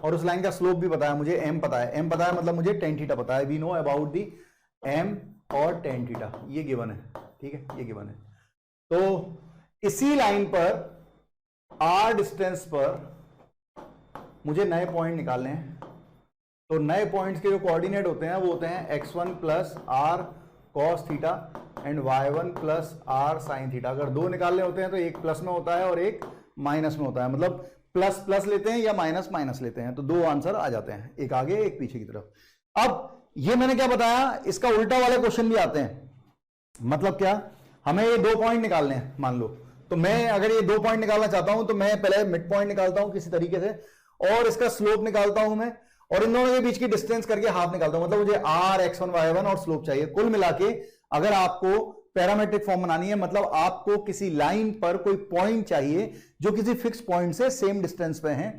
और उस लाइन का स्लोप भी पता है, मुझे एम पता है, एम पता है मतलब मुझे टेन थीटा पता है, we know about the m और टेन थीटा, ये गिवन है, ठीक है, ये गिवन है। तो इसी लाइन पर आर डिस्टेंस पर मुझे नए पॉइंट निकालने हैं। तो नए पॉइंट्स के जो कोऑर्डिनेट होते हैं वो होते हैं x1 plus r cos theta and y1 plus r sine theta. अगर 2 निकालने होते हैं तो एक प्लस में होता है और एक माइनस में होता है, मतलब प्लस प्लस लेते हैं या माइनस माइनस लेते हैं, तो 2 आंसर आ जाते हैं, एक आगे एक पीछे की तरफ। अब ये मैंने क्या बताया, इसका उल्टा वाले क्वेश्चन भी आते हैं। मतलब क्या, हमें ये 2 पॉइंट निकालने हैं मान लो, तो मैं अगर ये 2 पॉइंट निकालना चाहता हूं तो मैं पहले मिड पॉइंट निकालता हूं किसी तरीके से, और इसका स्लोप निकालता हूं मैं, और इन दोनों के बीच की डिस्टेंस करके हाफ निकालता हूं, मतलब मुझे आर x1 y1 और स्लोप चाहिए। कुल मिला के अगर आपको पैरामेट्रिक फॉर्म बनानी है, मतलब आपको किसी लाइन पर कोई पॉइंट चाहिए जो किसी फिक्स पॉइंट से सेम डिस्टेंस पे है,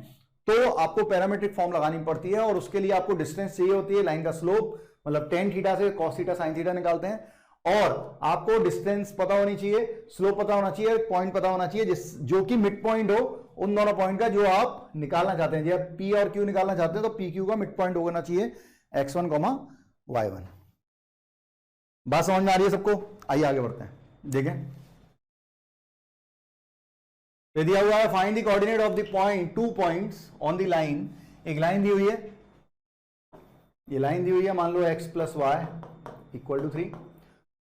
तो आपको पैरामेट्रिक फॉर्म लगानी पड़ती है, और उसके लिए आपको डिस्टेंस चाहिए होती है, लाइन का स्लोप, मतलब टेन थीटा से कॉस थीटा साइन थीटा निकालते हैं, और आपको डिस्टेंस पता होनी चाहिए, स्लोप पता होना चाहिए, पॉइंट पता होना चाहिए जो कि मिड पॉइंट हो उन दोनों पॉइंट का जो आप निकालना चाहते हैं। जब P और Q निकालना चाहते हैं तो PQ का मिड पॉइंट होना चाहिए x1, y1। बात समझ में आ रही है सबको? आइए आगे बढ़ते हैं, देखें। तो दिया हुआ है find the coordinate of the point 2 points on the line. एक लाइन दी हुई है, ये लाइन दी हुई है, मान लो x plus y equal to 3।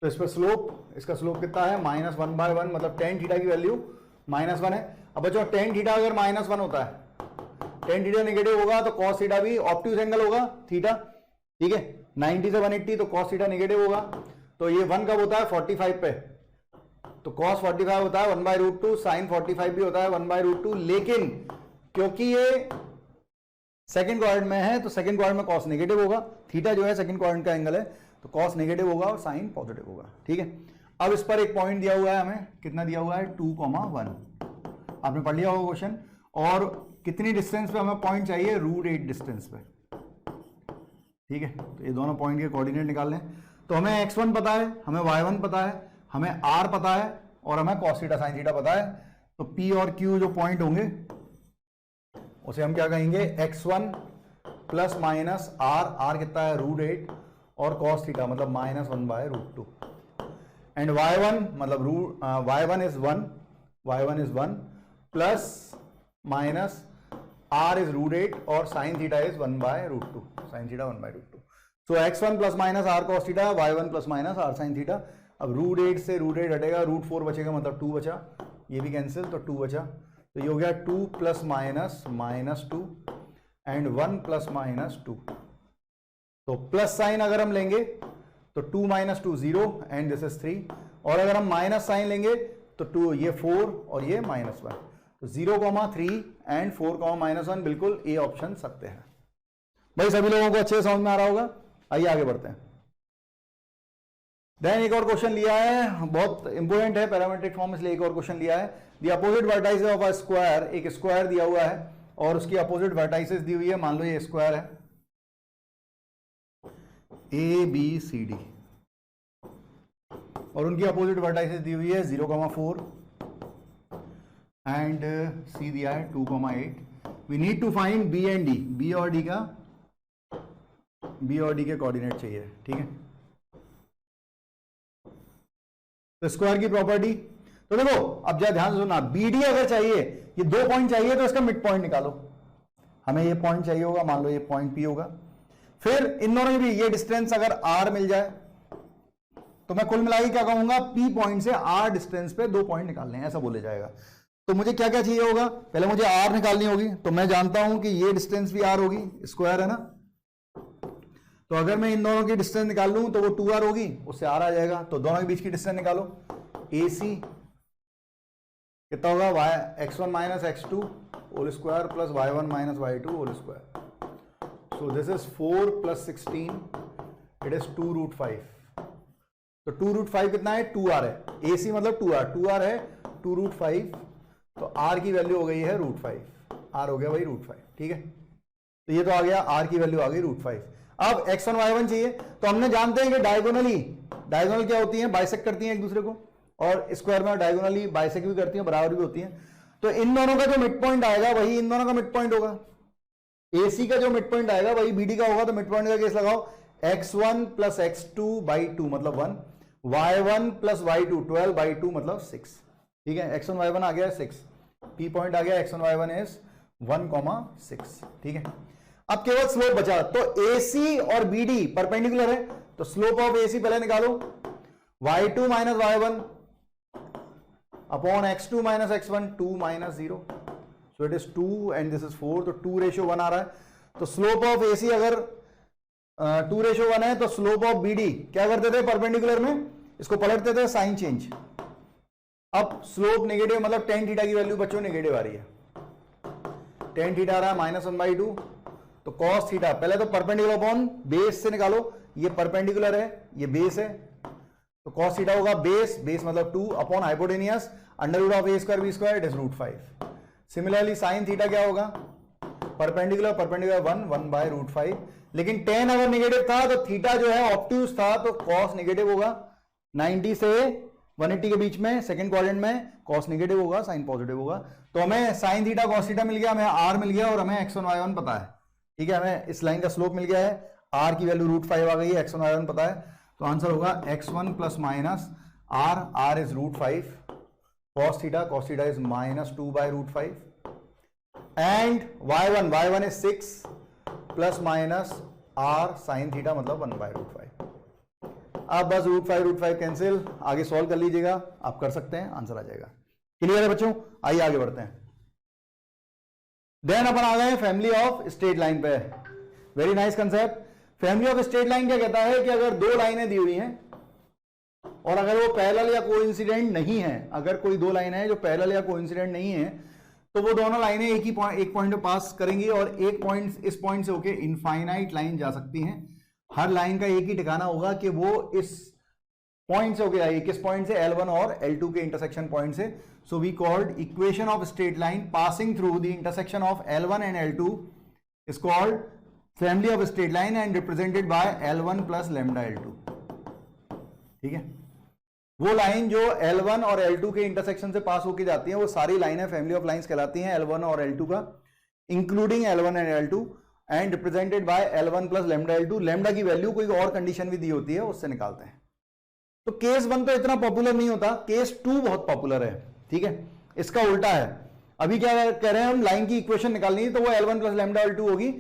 तो इस पर स्लोप, इसका स्लोप कितना है, -1/1, मतलब टेन थीटा की वैल्यू -1 है। अब बच्चों टेन थीटा अगर -1 होता है, टेन थीटा नेगेटिव होगा तो कॉस थीटा भी ऑब्ट्यूज एंगल होगा थीटा, ठीक है, 90 से 180, तो कॉस थीटा नेगेटिव होगा। तो ये 1 कब होता है, 45 पे, तो कॉस 45 होता है 1/√2, साइन 45 भी होता है 1/√2, लेकिन क्योंकि ये सेकंड क्वाड्रेंट में है तो सेकंड क्वाड्रेंट में कॉस नेगेटिव होगा, थीटा जो है सेकंड क्वाड्रेंट का एंगल है, तो कॉस नेगेटिव होगा और साइन पॉजिटिव होगा, ठीक है। अब इस पर एक पॉइंट दिया हुआ है, हमें कितना दिया हुआ है, 2,1, आपने पढ़ लिया होगा क्वेश्चन, और कितनी डिस्टेंस पे हमें पॉइंट चाहिए, √8 डिस्टेंस पे, ठीक है। तो ये दोनों पॉइंट के कोऑर्डिनेट निकाल लें। तो हमें x1 पता है, हमें y1 पता है, हमें r पता है, और हमें cos थीटा sin थीटा पता है। तो P और Q जो पॉइंट होंगे उसे हम क्या कहेंगे, x1 प्लस माइनस आर कितना है √8 और cos थीटा मतलब -1/√2 एंड y1 मतलब y1 is 1 plus minus r is √8 और sin theta is 1/√2 sin theta 1/√2 so x1 plus minus r cos theta y1 plus minus r sin theta. अब √8 से √8 हटेगा √4 बचेगा मतलब 2 बचा, ये भी कैंसिल तो 2 बचा, तो ये हो गया 2 प्लस माइनस -2 एंड 1 प्लस -2। तो प्लस साइन अगर हम लेंगे तो 2 - 2 0 एंड दिस इज 3, और अगर हम माइनस साइन लेंगे तो 2 ये 4 और ये -1, तो 0,3 एंड 4,-1 बिल्कुल ए ऑप्शन सत्य है। भाई सभी लोगों को अच्छे से समझ में आ रहा होगा। आइए आगे बढ़ते हैं। देन एक और क्वेश्चन लिया है, बहुत इंपोर्टेंट है पैरामेट्रिक फॉर्म, इसलिए एक और क्वेश्चन लिया है। The opposite vertices of a square, एक स्क्वायर दिया हुआ है और उसकी अपोजिट वर्टाइसेस दी हुई है, मान लो ये स्क्वायर है ABCD और उनकी अपोजिट वर्टाइसेस दी हुई है 0,4 एंड C दिया है 2,8। We need to find B and D, B और D के कोऑर्डिनेट चाहिए, ठीक है। तो स्क्वायर की प्रॉपर्टी, तो देखो अब जरा ध्यान से सुनना, BD अगर चाहिए, ये 2 पॉइंट चाहिए तो इसका मिड पॉइंट निकालो। हमें ये पॉइंट चाहिए होगा, मान लो ये पॉइंट P होगा, फिर इन दोनों में भी ये डिस्टेंस अगर R मिल जाए तो मैं कुल मिलाई क्या कहूंगा, P पॉइंट से R डिस्टेंस पे 2 पॉइंट निकालने हैं, ऐसा बोले जाएगा। तो मुझे क्या क्या चाहिए होगा, पहले मुझे R निकालनी होगी, तो मैं जानता हूं कि ये डिस्टेंस भी R होगी, स्क्वायर है ना, तो अगर मैं इन दोनों की डिस्टेंस निकाल लूं तो वो 2R होगी, उससे R आ जाएगा। तो दोनों के बीच की डिस्टेंस निकालो, AC कितना होगा, x1 - x2 whole square plus y1 - y2 whole square. So this is 4 + 16, it is 2√5। तो 2√5 कितना है, 2R है, AC मतलब 2R है 2√5, तो R की वैल्यू हो गई है √5, R हो गया भाई √5, ठीक है। तो ये तो आ गया, R की वैल्यू आ गई √5। अब x1 y1 चाहिए, तो हमने जानते हैं कि डायगोनल क्या होती है, बाइसेक्ट करती हैं एक दूसरे को, और स्क्वायर में डायगोनली बाइसेक्ट भी करती हैं, बराबर भी होती हैं। तो इन दोनों का जो मिड पॉइंट आएगा वही इन दोनों का मिड पॉइंट होगा, AC का जो मिड पॉइंट आएगा वही BD का होगा। तो मिड पॉइंट का केस लगाओ, x1 + x2/2 मतलब 1, y1 + y2 12/2 मतलब 6, ठीक है। x1 y1 आ गया 6, P पॉइंट आ गया x1 y1 इज 1,6, ठीक है। अब केवल स्लोप बचा, तो AC और BD परपेंडिकुलर है, तो स्लोप ऑफ AC पहले निकालो, y2 - y1 upon x2 - x1, 2 - 0, so it is 2 and this is 4, तो 2:1 आ रहा है। तो स्लोप ऑफ AC अगर 2:1 है, तो स्लोप ऑफ BD क्या करते थे, परपेंडिकुलर में इसको पलटते थे, साइन चेंज। अब स्लोप नेगेटिव मतलब tan थीटा की वैल्यू बच्चों नेगेटिव आ रही है, tan थीटा आ रहा है -1/2, तो cos थीटा पहले तो परपेंडिकुलर अपॉन बेस से निकालो, ये परपेंडिकुलर है ये बेस है, तो cos थीटा होगा बेस मतलब 2 upon hypotenuse √A² B² it is √5। Similarly sin theta क्या होगा, परपेंडिकुलर 1/√5, लेकिन tan अगर नेगेटिव था तो थीटा जो है ऑब्ट्यूज था, तो cos नेगेटिव होगा, 90 से 180 के बीच में सेकंड क्वाड्रेंट में cos नेगेटिव होगा, sin पॉजिटिव होगा। तो हमें sin थीटा cos थीटा मिल गया, हमें R मिल गया और हमें x1 y1 पता है, ठीक है। हमें इस लाइन का स्लोप मिल गया है, R की वैल्यू √5 आ गई है, x1 y1 पता है, तो आंसर होगा x1 ± R is √5, cos theta is -2/√5 and y1 is 6 ± R sin theta मतलब 1/√5। अब बस √5 कैंसिल, आगे सॉल्व कर लीजिएगा, आप कर सकते हैं, आंसर आ जाएगा। क्लियर है बच्चों, आइए आगे बढ़ते हैं। देन अपन आ गए फैमिली ऑफ स्ट्रेट लाइन पे, very nice concept. Family of straight line क्या कहता है कि अगर 2 लाइनें दी हुई हैं और अगर वो पैरेलल या कोइंसिडेंट नहीं है, अगर कोई 2 लाइनें हैं जो पैरेलल या कोइंसिडेंट नहीं है, तो वो दोनों लाइनें एक पॉइंट पे पास करेंगी और एक पॉइंट इस पॉइंट से होके इनफाइनाइट लाइन जा सकती हैं। हर लाइन का एक ही ठिकाना होगा कि वो इस पॉइंट से होके जाएगी, किस पॉइंट से, L1 और L2 के इंटरसेक्शन पॉइंट से। So we called equation of straight line passing through the intersection of L1 and L2 is called family of straight line and represented by L1 + λ/L2, ठीक है। वो line जो L1 और L2 के intersection से पास होके जाती हैं, वो सारी लाइनें फैमिली ऑफ लाइंस कहलाती हैं, L1 और L2 का, including L1 and L2, and represented by L1 plus lambda L2। Lambda की वैल्यू कोई और कंडीशन भी दी होती है, उससे निकालते हैं। तो केस 1 तो इतना पॉपुलर नहीं होता, केस 2 बहुत पॉपुलर है, ठीक है। इसका उल्टा है, अभी क्या कह रहे हैं हम, लाइन की इक्वेशन निकालनी है तो वो L1 प्लस लेमडा L2 होगी।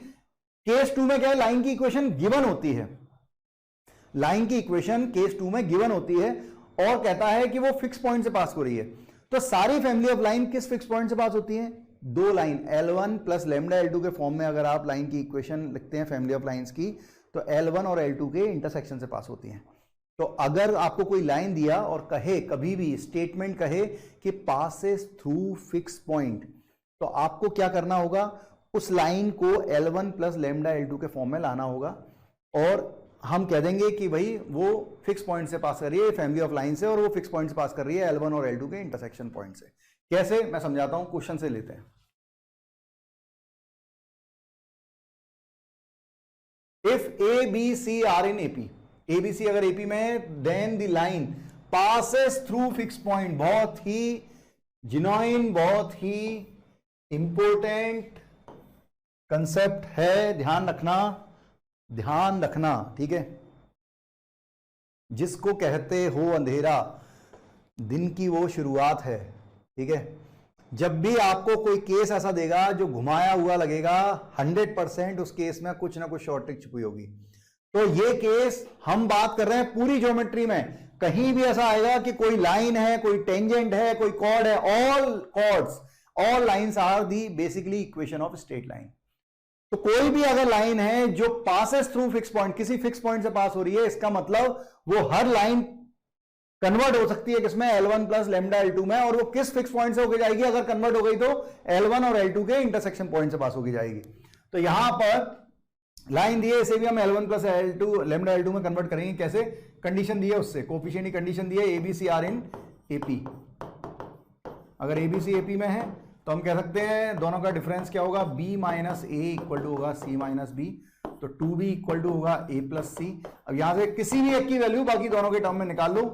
केस 2 में क्या है, लाइन की इक्वेशन गिवन होती है, लाइन की इक्वेशन केस 2 में गिवन होती है और कहता है कि वो फिक्स पॉइंट से पास हो रही है। तो सारी फैमिली ऑफ लाइन किस फिक्स पॉइंट से पास होती है? दो line L1 plus lambda L2 के फॉर्म में अगर आप लाइन की इक्वेशन लिखते हैं फैमिली ऑफ लाइंस की, तो L1 और L2 के इंटरसेक्शन से पास होती हैं। तो अगर आपको कोई लाइन दिया और कहे, कभी भी स्टेटमेंट कहे कि पासेस थ्रू फिक्स पॉइंट, तो आपको क्या करना होगा, उस लाइन को L1 प्लस लेमडा L2 के फॉर्म में लाना होगा और हम कह देंगे कि भाई वो फिक्स पॉइंट से पास कर रही है फैमिली ऑफ लाइन से, और वो फिक्स पॉइंट से पास कर रही है L1 और L2 के इंटरसेक्शन पॉइंट से। कैसे, मैं समझाता हूं, क्वेश्चन से लेते हैं। If a b c are in AP, a b c अगर एपी में है, then the line passes through fix point. बहुत ही जिनोइन, बहुत ही इंपॉर्टेंट कंसेप्ट है, ध्यान रखना, ध्यान रखना, ठीक है। जिसको कहते हो अंधेरा, दिन की वो शुरुआत है, ठीक है। जब भी आपको कोई केस ऐसा देगा जो घुमाया हुआ लगेगा, 100% उस केस में कुछ ना कुछ शॉर्ट ट्रिक छुपी होगी। तो ये केस हम बात कर रहे हैं पूरी ज्योमेट्री में, कहीं भी ऐसा आएगा कि कोई लाइन है, कोई टेंजेंट है, कोई कॉर्ड है, all chords, all lines are the basically equation of straight line. तो कोई भी अगर लाइन है जो पासेस थ्रू फिक्स पॉइंट, किसी फिक्स पॉइंट से पास हो रही है, इसका मतलब वो हर लाइन कन्वर्ट हो सकती है किसमें, L1 प्लस लेमडा L2 में, और वो किस फिक्स पॉइंट से होकर जाएगी, अगर कन्वर्ट हो गई तो L1 और L2 के इंटरसेक्शन पॉइंट से पास होकर जाएगी। तो यहां पर लाइन दी है, इसे भी हम L1 plus L2 lambda L2 में कन्वर्ट करेंगे। कैसे, कंडीशन दी है उससे, कोफिशिएंट की कंडीशन दी है, ABC आर इन AP। अगर ABC AP में है तो हम कह सकते हैं दोनों का डिफरेंस क्या होगा, B minus A equal to होगा C माइनस B, तो 2B इक्वल टू होगा A प्लस C। अब यहां से किसी भी एक की वैल्यू बाकी दोनों के टर्म में निकाल लो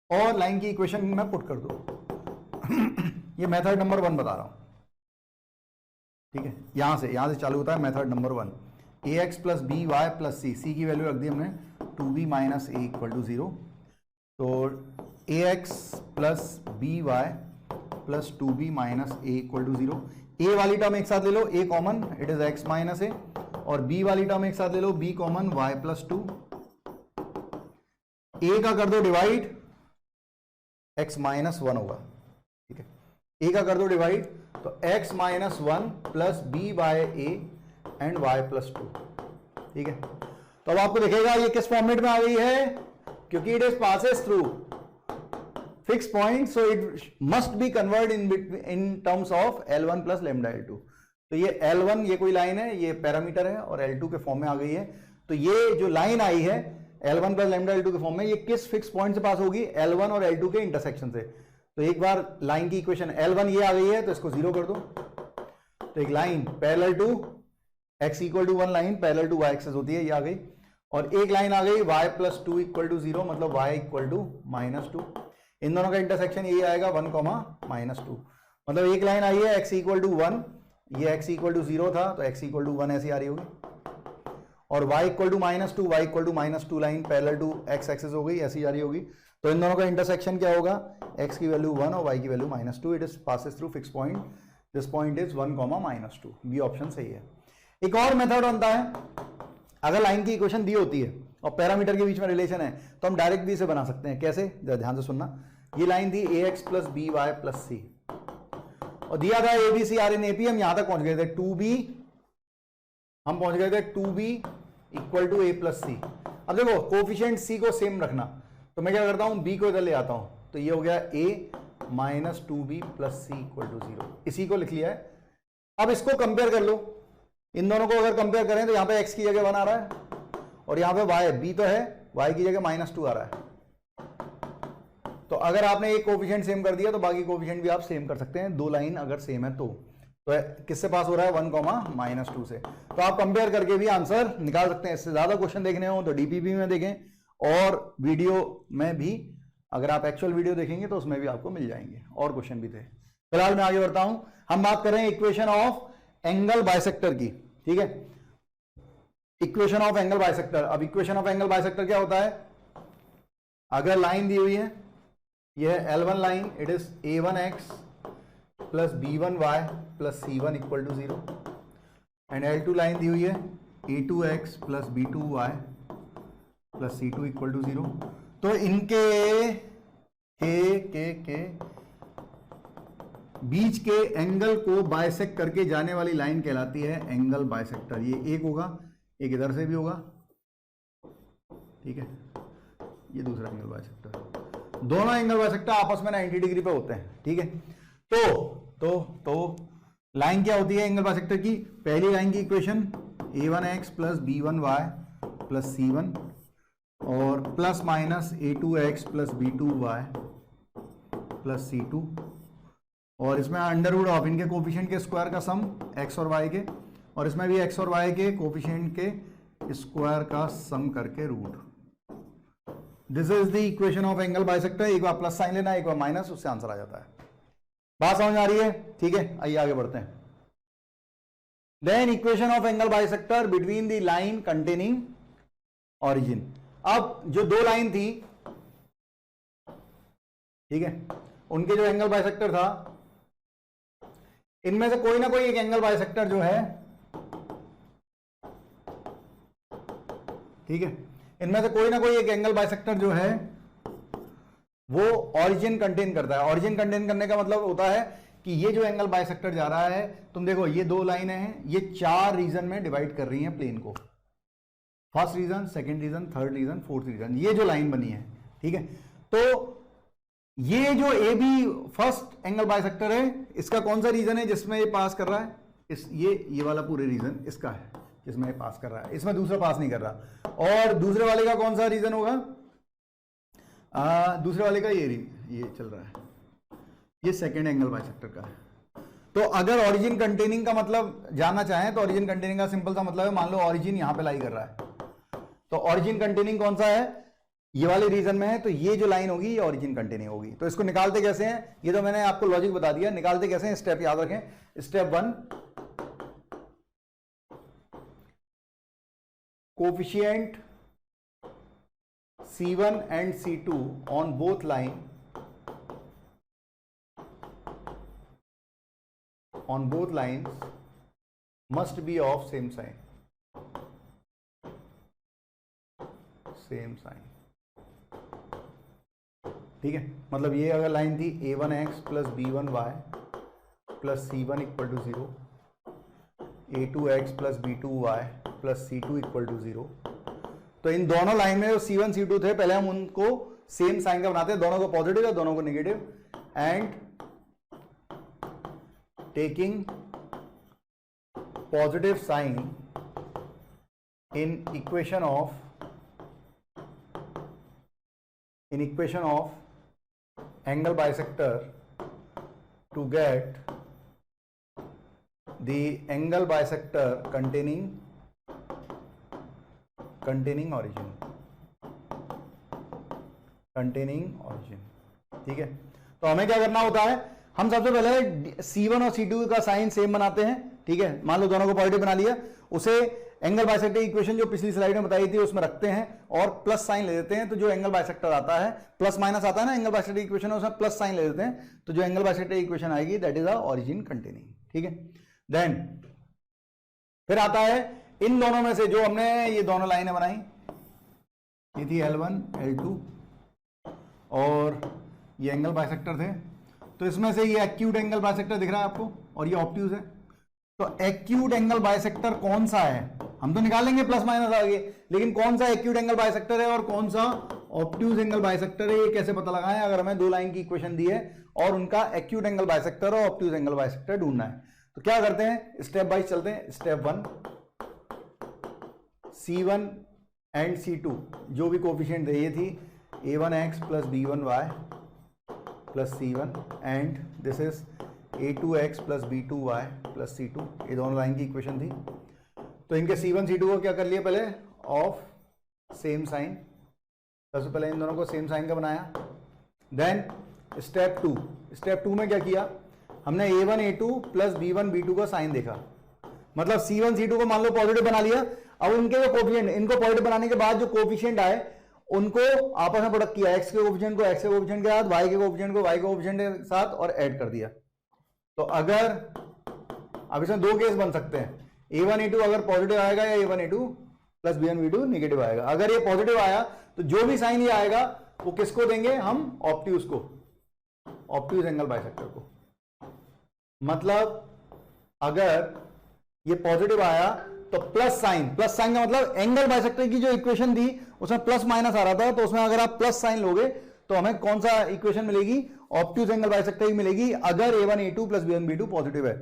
और लाइन की इक्वेशन में पुट कर दो। ये मेथड नंबर 1 बता रहा हूं, ठीक है। यहां से चालू होता है method number 1, ax plus B Y plus C, C की वैल्यू रख दी हमने 2b minus A equal to 0। तो ax plus B Y plus 2b minus A equal to 0। A वाली टर्म एक साथ ले लो, a common, it is x minus A, और b वाली टर्म एक साथ ले लो, b common, y plus 2। a का कर दो डिवाइड, x माइनस 1 होगा, ठीक है। a का कर दो डिवाइड, तो x minus 1 plus B by A and y plus 2, ठीक है। तो अब आपको दिखेगा ये किस फॉर्मेट में आ गई है, क्योंकि it is passes through fix point, so it must be convert in terms of L1 plus lambda L2। तो ये L1, ये कोई लाइन है, ये पैरामीटर है, और L2 के फॉर्म में आ गई है। तो ये जो लाइन आई है L1 प्लस लेमडा L2 के फॉर्म में, ये किस फिक्स पॉइंट से पास होगी, L1 और L2 के इंटरसेक्शन से। तो एक बार लाइन की इक्वेशन L1 ये आ गई है, तो इसको 0 कर दो। तो एक line parallel to x equal to 1 line parallel to y axis होती है, ये आ गई। और एक लाइन आ गई y प्लस 2 इक्वल टू 0, मतलब y इक्वल टू माइनस 2। इन दोनों का इंटरसेक्शन यही आएगा 1 कॉमा माइनस 2। मतलब एक लाइन आई है x इक्वल टू 1, ये x इक्वल टू 0 था, तो x इक्वल टू 1 ऐसी आ रही होगी। और y equal to minus 2, y equal to minus 2 line parallel to x axis हो गई, ऐसी जा रही होगी। तो इन दोनों का इंटरसेक्शन क्या होगा, x की वैल्यू 1 और y की value minus 2। It is passes through fix point, this point is 1 comma minus 2। B option सही है। एक और मेथड बनता है, अगर लाइन की इक्वेशन दी होती है और पैरामीटर के बीच में रिलेशन है, तो हम डायरेक्ट भी इसे बना सकते हैं। कैसे, ध्यान से सुनना। ये लाइन थी ax plus B Y plus C, और दिया था ABC आर इन एपी। हम यहां तक पहुंच गए थे 2b, हम पहुंच गए थे 2b equal to a plus सी। अब देखो कोफिशिएंट c को सेम रखना, तो मैं क्या करता हूं, b को इधर ले आता हूं, तो ये हो गया a minus 2b plus C equal to 0। इसी को लिख लिया है। अब इसको कंपेयर कर लो, इन दोनों को अगर कंपेयर करें तो यहां पे x की जगह 1 आ रहा है, और यहां पे y, b तो है, y की जगह माइनस 2 आ रहा है। तो अगर आपने एक कोफिशिएंट सेम कर दिया तो बाकी कोफिशिएंट भी आप सेम कर सकते हैं, दो लाइन अगर सेम है तो किससे पास हो रहा है, 1 कॉमा माइनस 2 से। तो आप कंपेयर करके भी आंसर निकाल सकते हैं। इससे ज्यादा क्वेश्चन देखने हो तो डीपीपी में देखें, और वीडियो में भी अगर आप एक्चुअल वीडियो देखेंगे तो उसमें भी आपको मिल जाएंगे, और क्वेश्चन भी थे। फिलहाल मैं आगे बढ़ता हूं। हम बात कर रहे हैं इक्वेशन ऑफ एंगल बाइसेक्टर की, ठीक है। इक्वेशन ऑफ एंगल बाइसेक्टर, अब इक्वेशन ऑफ एंगल बाइसेक्टर क्या होता है, अगर लाइन दी हुई है, यह L1 line, it is A1x plus B1y plus C1 equal to 0, and L2 line दी हुई है A2x plus B2y plus C2 equal to 0। तो इनके के बीच के एंगल को बाइसेक्ट करके जाने वाली लाइन कहलाती है एंगल बाइसेक्टर। ये एक होगा, एक इधर से भी होगा, ठीक है, ये दूसरा एंगल बाइसेक्टर। दोनों एंगल बाइसेक्टर आपस में 90 डिग्री पे होते हैं, ठीक है। तो लाइन क्या होती है एंगल बाइसेक्टर की, पहली लाइन की equation A1x plus B1y plus C1 और plus minus A2x plus B2y plus C2, और इसमें अंडर रूट ऑफ इनके कोफिशिएंट के स्क्वायर का सम x और y के, और इसमें भी x और y के कोफिशिएंट के स्क्वायर का सम करके root. This is the equation of angle bisector. एक बार प्लस साइन लेना, एक बार माइनस, उससे आंसर आ जाता है। बात समझ आ रही है, ठीक है। आइए आगे बढ़ते हैं। Then equation of angle bisector between the line containing origin. अब जो दो लाइन थी, ठीक है, उनके जो एंगल बाइसेक्टर था, इनमें से कोई ना कोई एक एंगल बाइसेक्टर जो है, ठीक है, इनमें से कोई ना कोई एक एंगल बाइसेक्टर जो है वो ऑरिजिन कंटेन करता है। ऑरिजिन कंटेन करने का मतलब होता है कि ये जो एंगल बाइसेक्टर जा रहा है, तुम देखो ये दो लाइनें हैं, ये 4 रीजन में डिवाइड कर रही हैं प्लेन को, first region, second region, third region, fourth region, ये जो लाइन बनी है, ठीक है। तो ये जो A B first angle bisector है, इसका कौन सा रीजन है जिसमें ये पास कर रहा है, ये वाला पूरे रीजन इसका है जिसमें ये पास कर रहा है, इसमें दूसरा पास नहीं कर रहा। और दूसरे वाले का कौन सा रीजन होगा, दूसरे वाले का ये चल रहा है, ये सेकेंड एंगल बाइसेक्टर का है। तो अगर ऑरिजिन कंटेनिंग का मतलब जानना चाहें तो ऑरिजिन कंटेनिंग का सिंपल सा मतलब है, मान लो ऑरिजिन यहां पे लाई कर रहा है, तो ऑरिजिन कंटेनिंग कौन सा है, ये वाले रीजन में है, तो ये जो लाइन होगी ये ऑरिजिन कंटेनिंग होगी। तो इसको निकालते कैसे हैं, ये तो मैंने आपको लॉजिक बता दिया, निकालते कैसे हैं, स्टेप याद रखें। Step 1, coefficient C1 and C2 on both lines must be of same sign, ठीक है। मतलब ये अगर लाइन थी A1x plus B1y plus C1 equal to 0, A2x plus B2y plus C2 equal to 0, तो इन दोनों लाइन में जो C1 C2 थे, पहले हम उनको सेम साइन का बनाते हैं, दोनों को पॉजिटिव और दोनों को negative, and taking positive sign in equation of angle bisector to get the angle bisector containing origin, ठीक है। तो हमें क्या करना होता है, हम सबसे पहले C1 और C2 का साइन सेम बनाते हैं, ठीक है। मान लो दोनों को पॉजिटिव बना लिया, उसे एंगल बाइसेक्टर इक्वेशन जो पिछली स्लाइड में बताई थी उसमें रखते हैं और प्लस साइन ले देते हैं। तो जो एंगल बाइसेक्टर आता है, प्लस माइनस आता है ना एंगल बाइसेक्टर इक्वेशन में, उसमें प्लस साइन ले देते हैं, तो जो एंगल बाइसेक्टर इक्वेशन आएगी that is a origin containing, ठीक है। देन फिर आता है इन दोनों में से जो हमने ये दोनों लाइनें बनाई, ये थी L1 L2 और ये एंगल बाइसेक्टर थे, तो इसमें से ये एक्यूट एंगल बाइसेक्टर दिख रहा है आपको और ये ऑब्ट्यूज है। तो एक्यूट एंगल बाइसेक्टर कौन सा है, हम तो निकाल लेंगे प्लस माइनस आगे, लेकिन कौन सा एक्यूट एंगल बाइसेक्टर है और कौन सा ऑब्ट्यूज एंगल बाइसेक्टर है, ये कैसे पता लगाएं। अगर हमें दो लाइन की इक्वेशन दी है और उनका एक्यूट एंगल बाइसेक्टर और ऑब्ट्यूज एंगल बाइसेक्टर ढूंढना है, तो क्या करते हैं, स्टेप वाइज चलते हैं। स्टेप 1, C1 एंड C2 जो भी कोफिशिएंट थे, ये थी A1x plus B1y plus C1 and this is A2x plus B2y plus C2, ये दोनों लाइन की इक्वेशन थी। तो इनके C1 C2 को क्या कर लिया, पहले ऑफ सेम साइन, सबसे पहले इन दोनों को सेम साइन का बनाया। देन स्टेप 2 में क्या किया, हमने A1 A2 प्लस B1 B2 का साइन देखा, मतलब C1 C2 को मान लो पॉजिटिव बना लिया, अब उनके जो कोफिशिएंट, इनको पॉजिटिव बनाने के बाद जो कोफिशिएंट आए उनको आपस में प्रोडक्ट किया, x के कोफिशिएंट को x के कोफिशिएंट के साथ, y के कोफिशिएंट को y के कोफिशिएंट के साथ और ऐड कर दिया। तो अगर अब इसमें दो केस बन सकते हैं, a1 a2 अगर पॉजिटिव आएगा या a1 a2 प्लस b1 b2 नेगेटिव आएगा। अगर ये पॉजिटिव आया तो जो भी साइन ये आएगा वो किसको देंगे हम, ऑब्ट्यूज को, ऑब्ट्यूज एंगल बाइसेक्टर को। मतलब अगर ये पॉजिटिव आया तो प्लस साइन का मतलब एंगल बाइसेक्टर की जो इक्वेशन थी उसमें प्लस माइनस आ रहा था, तो उसमें अगर आप प्लस साइन लोगे तो हमें कौन सा इक्वेशन मिलेगी, ऑब्ट्यूज एंगल बाइसेक्टर की मिलेगी अगर a1 a2 प्लस b1 b2 पॉजिटिव है।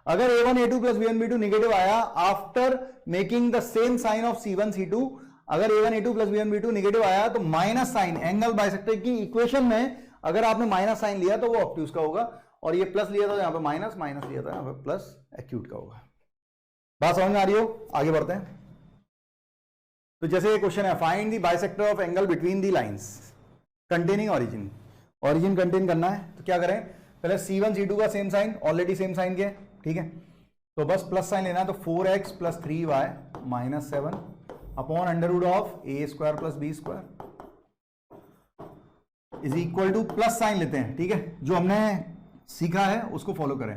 अगर a1 a2 प्लस b1 b2 नेगेटिव आया after making the same sign of c1 c2, अगर a1 a2 प्लस b1 b2 नेगेटिव आया तो माइनस साइन एंगल बाइसेक्टर की इक्वेशन में अगर आपने माइनस साइन लिया तो वो ऑब्ट्यूज का होगा, और ये प्लस लिया था यहां पे माइनस, माइनस लिया था यहां पे प्लस, एक्यूट का होगा। बात समझ में आ रही हो? आगे बढ़ते हैं। तो जैसे ये क्वेश्चन है, find the bisector of angle between the lines containing origin. Origin contain करना है तो क्या करें, पहले C1 C2 का same sign, already same sign के, ठीक है, तो बस प्लस साइन लेना है। तो 4x plus 3y minus 7 upon under root of a square plus b square is equal to, plus sign लेते हैं, ठीक है, जो हमने सीखा है उसको फॉलो करें।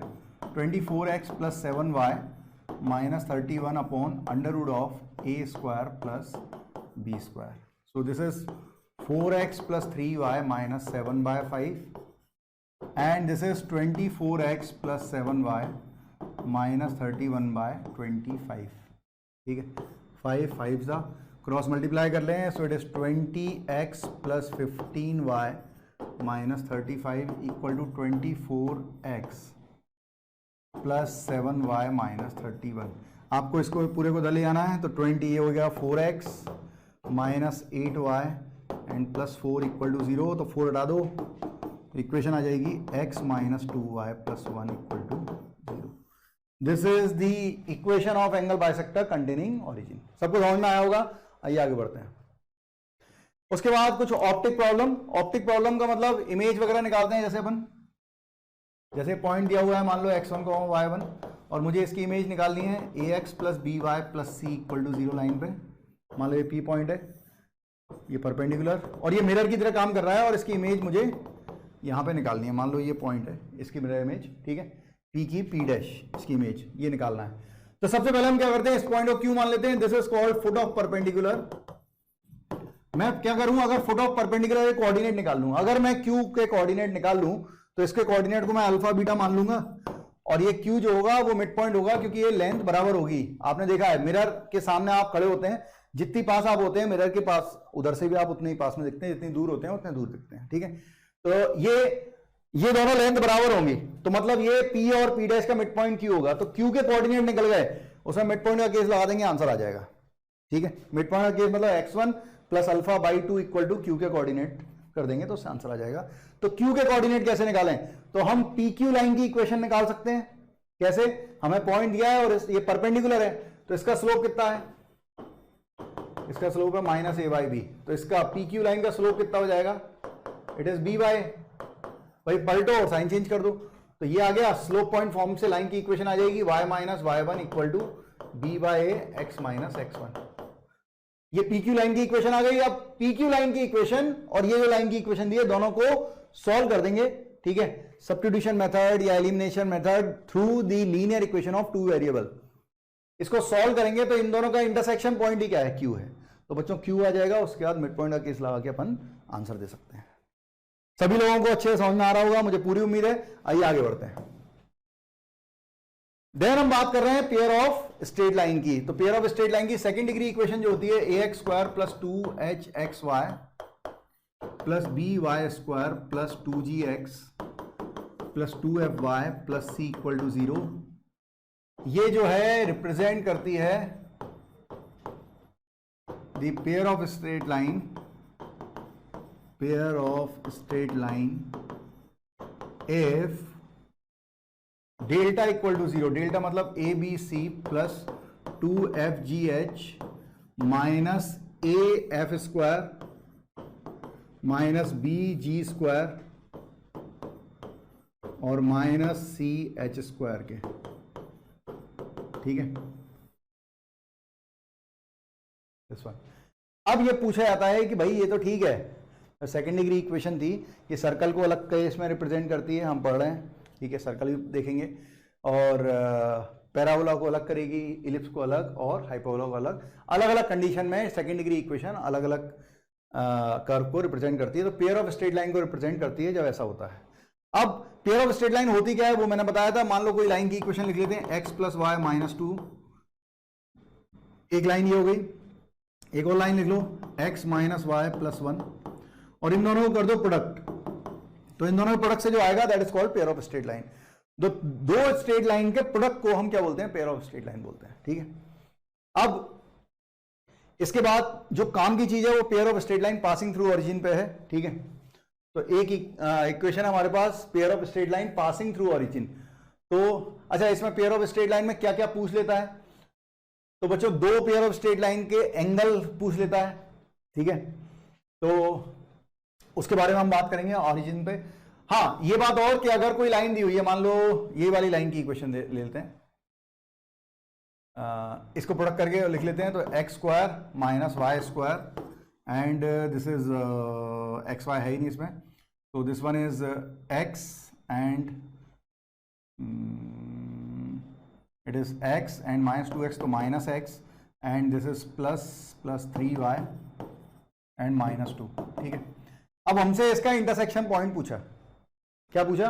24x plus 7y minus 31 upon under root of a square plus b square. So this is 4x plus 3y minus 7/5 and this is 24x plus 7y minus 31/25, ठीक है, 5 5 सा क्रॉस मल्टीप्लाई कर लें, so it is 20x plus 15y minus 35 equal to 24x plus 7y minus 31। आपको इसको पूरे को दले आना है, तो 20 ये हो गया 4x minus 8y and plus 4 equal to 0, तो 4 हटा दो, इक्वेशन आ जाएगी x minus 2y plus 1 equal to 0। This is the equation of angle bisector containing origin. सबको समझ में आया होगा? आइए आगे बढ़ते हैं। उसके बाद कुछ ऑप्टिक प्रॉब्लम। ऑप्टिक प्रॉब्लम का मतलब इमेज वगैरह निकालते हैं, जैसे अपन, जैसे पॉइंट दिया हुआ है मान लो x1 को y1, और मुझे इसकी इमेज निकालनी है ax plus by plus c equal to 0 line पे। मान लो ये p पॉइंट है, ये परपेंडिकुलर, और ये मिरर की तरह काम कर रहा है, और इसकी इमेज मुझे यहाँ पे निकालनी है। मान लो ये पॉइंट है, इसकी मिरर इमेज, ठीक है, P की P डैश, इसकी इमेज ये निकालना है। तो सबसे पहले हम क्या करते हैं, इस पॉइंट को Q मान लेते हैं। This is called foot of perpendicular. मैं क्या करूं, अगर फुट ऑफ परपेंडिकुलर के कोऑर्डिनेट निकाल लूं, अगर मैं Q के कोऑर्डिनेट निकाल लूं तो इसके कोऑर्डिनेट को मैं अल्फा बीटा मान लूंगा, और ये Q जो होगा वो मिड पॉइंट होगा, क्योंकि ये लेंथ बराबर होगी। आपने देखा है मिरर के सामने आप खड़े होते हैं, जितनी पास आप होते हैं मिरर के पास, उधर से भी आप उतने ही पास में दिखते हैं, जितनी दूर होते हैं उतने दूर दिखते हैं, ठीक है। तो ये दोनों लेंथ बराबर होंगी, तो मतलब ये P और P डैश का मिड पॉइंट Q होगा। तो Q के कोऑर्डिनेट निकल गए, उसमें मिड पॉइंट का केस लगा देंगे, आंसर आ जाएगा, ठीक है। मिड पॉइंट का केस मतलब x1 plus alpha by 2 equal to Q के कोऑर्डिनेट कर देंगे तो आंसर आ जाएगा। तो Q के कोऑर्डिनेट कैसे निकालें, तो हम PQ लाइन की इक्वेशन निकाल सकते हैं। कैसे, हमें पॉइंट दिया है और ये परपेंडिकुलर है, तो इसका स्लोप कितना है, इसका स्लोप है माइनस a बाई बी, तो इसका PQ लाइन का स्लोप कितना हो जाएगा, इट इज b बाई, भाई पलटो और साइन चेंज कर दो, तो ये आ गया स्लोप पॉइंट फॉर्म से लाइन की इक्वेशन आ जाएगी y minus y1 equal to b by A x minus x1। ये PQ लाइन की इक्वेशन आ गई। अब PQ लाइन की इक्वेशन और ये जो लाइन की इक्वेशन दी है, दोनों को सॉल्व कर देंगे, ठीक है, सब्स्टिट्यूशन मेथड या elimination method through the linear equation of two variable. इसको सॉल्व करेंगे तो इन दोनों का इंटरसेक्शन पॉइंट ही क्या है, Q है, तो बच्चों Q आ जाएगा। उसके बाद मिड पॉइंट का केस लगा के अपन आंसर दे सकते हैं। सभी लोगों को अच्छे से समझ में आ रहा होगा, मुझे पूरी उम्मीद है। आइए आगे बढ़ते हैं। देन हम बात कर रहे हैं पेयर ऑफ स्ट्रेट लाइन की। तो पेयर ऑफ स्ट्रेट लाइन की सेकंड डिग्री इक्वेशन जो होती है ax square plus 2hxy plus by square plus 2gx plus 2fy plus c equal to 0, ये जो है रिप्रेजेंट करती है the pair of straight line, pair of straight line if delta equal to 0, delta मतलब ABC plus 2FGH minus AF square minus BG square और minus CH square के। ठीक है। अब ये पूछा जाता है कि भाई ये तो ठीक है, सेकेंड डिग्री इक्वेशन थी, ये सर्कल को अलग केस में रिप्रेजेंट करती है, हम पढ़ रहे हैं, ठीक है, सर्कल भी देखेंगे, और पैराबोला को अलग करेगी, इलिप्स को अलग, और हाइपरबोला को अलग, अलग अलग कंडीशन में सेकेंड डिग्री इक्वेशन अलग अलग कर्व को रिप्रेजेंट करती है। तो पेयर ऑफ स्ट्रेट लाइन को रिप्रेजेंट करती है जब ऐसा होता है। अब पेयर ऑफ स्ट्रेट लाइन होती क्या है वो मैंने बताया था। मान लो कोई लाइन की इक्वेशन लिख लेते हैं, x प्लस वाई माइनस 2, एक लाइन ये हो गई। एक और लाइन लिख लो, x माइनस वाई प्लस 1, और इन दोनों को कर दो प्रोडक्ट, तो इन दोनों के प्रोडक्ट से जो आएगा that is called pair of straight line. दो स्ट्रेट लाइन के प्रोडक्ट को हम क्या बोलते हैं? पेयर ऑफ स्ट्रेट लाइन बोलते हैं, ठीक है। अब इसके बाद जो काम की चीज है वो pair of straight line passing through origin पे है, ठीक है। तो एक इक्वेशन है हमारे पास, pair of straight line passing through origin. तो अच्छा, इसमें पेयर ऑफ स्ट्रेट लाइन में क्या क्या पूछ लेता है? तो बच्चों दो पेयर ऑफ स्ट्रेट लाइन के एंगल पूछ लेता है, ठीक है। तो उसके बारे में हम बात करेंगे ओरिजिन पे। हाँ, ये बात और कि अगर कोई लाइन दी हुई है, मान लो ये वाली लाइन की इक्वेशन ले लेते हैं, इसको प्रोडक्ट करके लिख लेते हैं, तो X square minus Y square and this is X Y है ही नहीं इसमें, तो this one is X and it is x and minus 2x, तो minus x, and this is plus 3y and minus 2, ठीक है। अब हमसे इसका इंटरसेक्शन पॉइंट पूछा, क्या पूछा?